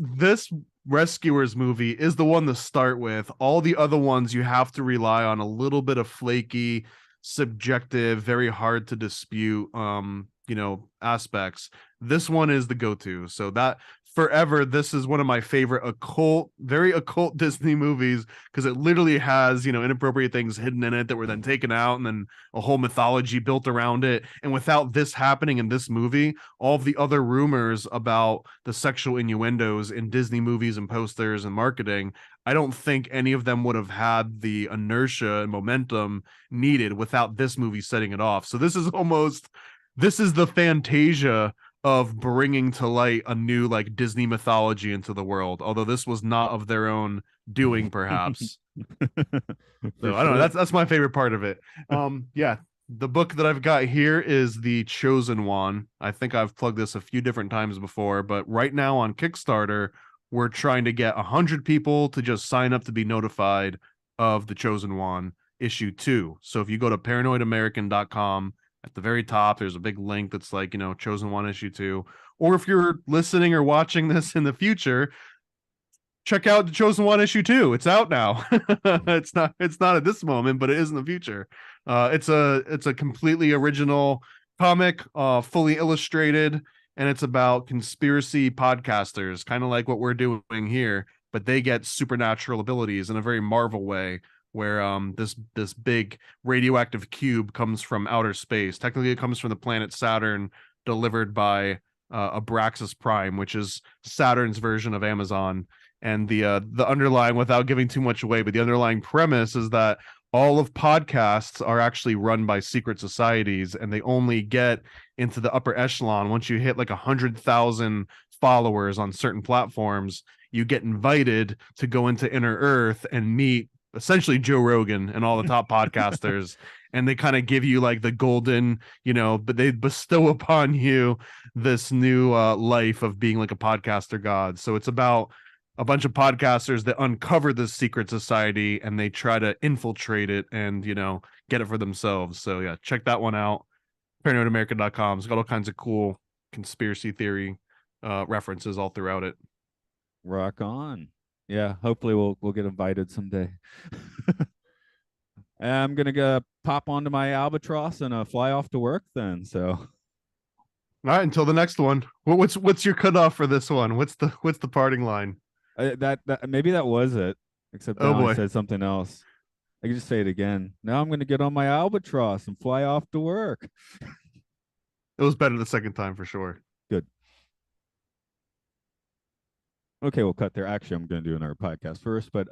Rescuers movie is the one to start with. All the other ones you have to rely on a little bit of flaky, subjective, very hard to dispute aspects, this one is the go-to. So that forever, this is one of my favorite very occult Disney movies, because it literally has inappropriate things hidden in it that were then taken out, and then a whole mythology built around it. And without this happening in this movie, all of the other rumors about the sexual innuendos in Disney movies and posters and marketing, I don't think any of them would have had the inertia and momentum needed without this movie setting it off. So this is the Fantasia of bringing to light a new like Disney mythology into the world, although this was not of their own doing, perhaps. So I don't know, that's my favorite part of it. Yeah, the book that I've got here is The Chosen One. I think I've plugged this a few different times before, but right now on Kickstarter, we're trying to get 100 people to just sign up to be notified of The Chosen One issue 2. So if you go to paranoidamerican.com, at the very top, there's a big link that's like, Chosen One issue 2. Or if you're listening or watching this in the future, check out The Chosen One issue 2. It's out now. It's not at this moment, but it is in the future. It's a completely original comic, fully illustrated, and it's about conspiracy podcasters, kind of like what we're doing here, but they get supernatural abilities in a very Marvel way, where this big radioactive cube comes from outer space. Technically, it comes from the planet Saturn, delivered by Abraxas Prime, which is Saturn's version of Amazon. And the underlying, without giving too much away, but the underlying premise is that all of podcasts are actually run by secret societies, and they only get into the upper echelon once you hit like 100,000 followers on certain platforms. You get invited to go into Inner Earth and meet essentially Joe Rogan and all the top podcasters, and they kind of give you like the golden, but they bestow upon you this new life of being like a podcaster god. So it's about a bunch of podcasters that uncover this secret society, and they try to infiltrate it and get it for themselves. So yeah, check that one out. paranoidamerican.com. It's got all kinds of cool conspiracy theory references all throughout it. Rock on. Yeah, hopefully we'll get invited someday. I'm gonna go pop onto my albatross and fly off to work then. So, all right, until the next one. What's your cutoff for this one? What's the parting line? That maybe that was it. Except oh now boy, I said something else. I can just say it again. Now I'm gonna get on my albatross and fly off to work. It was better the second time for sure. Good. Okay, we'll cut there. Actually, I'm going to do another podcast first, but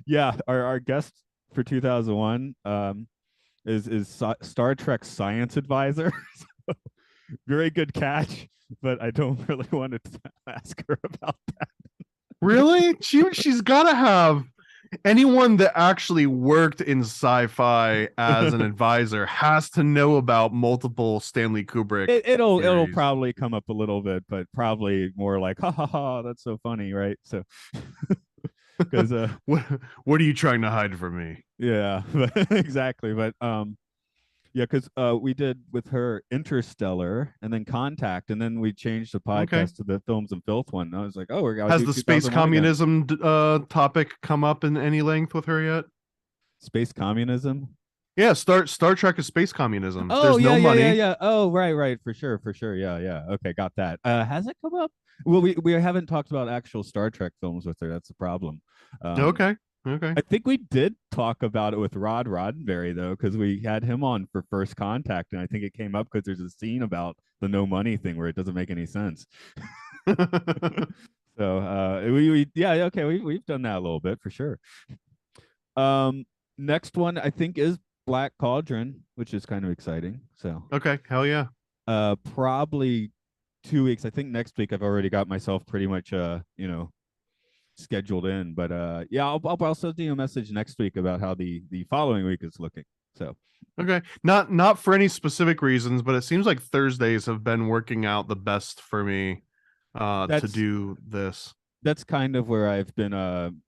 yeah, our guest for 2001 is Star Trek science advisor. Very good catch, but I don't really want to ask her about that. Really? She's got to have anyone that actually worked in sci-fi as an advisor has to know about multiple Stanley Kubrick. It'll probably come up a little bit, but probably more like ha ha ha, that's so funny, right? So because what are you trying to hide from me? Yeah, exactly. But yeah, because we did with her Interstellar and then Contact, and then we changed the podcast to the Films and Filth one. And I was like, oh, we're has the space communism topic come up in any length with her yet? Space communism? Yeah, Star Trek is space communism. Oh, there's no money. Yeah. Oh, right, for sure. Yeah. Okay, got that. Has it come up? Well, we haven't talked about actual Star Trek films with her. That's the problem. Okay. I think we did talk about it with Rod Roddenberry though, because we had him on for First Contact, and I think it came up because there's a scene about the no money thing where it doesn't make any sense. So we've done that a little bit for sure. Next one I think is Black Cauldron, which is kind of exciting. So okay, hell yeah. Probably 2 weeks. I think next week I've already got myself pretty much scheduled in, but yeah, I'll also do a message next week about how the following week is looking. So okay, not for any specific reasons, but it seems like Thursdays have been working out the best for me to do this. That's kind of where I've been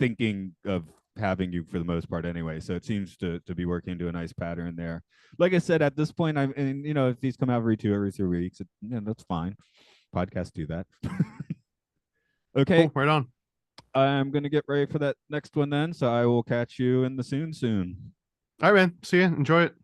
thinking of having you for the most part anyway, so it seems to be working into a nice pattern there. Like I said, at this point, if these come out every 3 weeks, that's fine. Podcasts do that. Okay, cool, right on. I'm gonna get ready for that next one then, so I will catch you in the soon. All right, man. See ya. Enjoy it.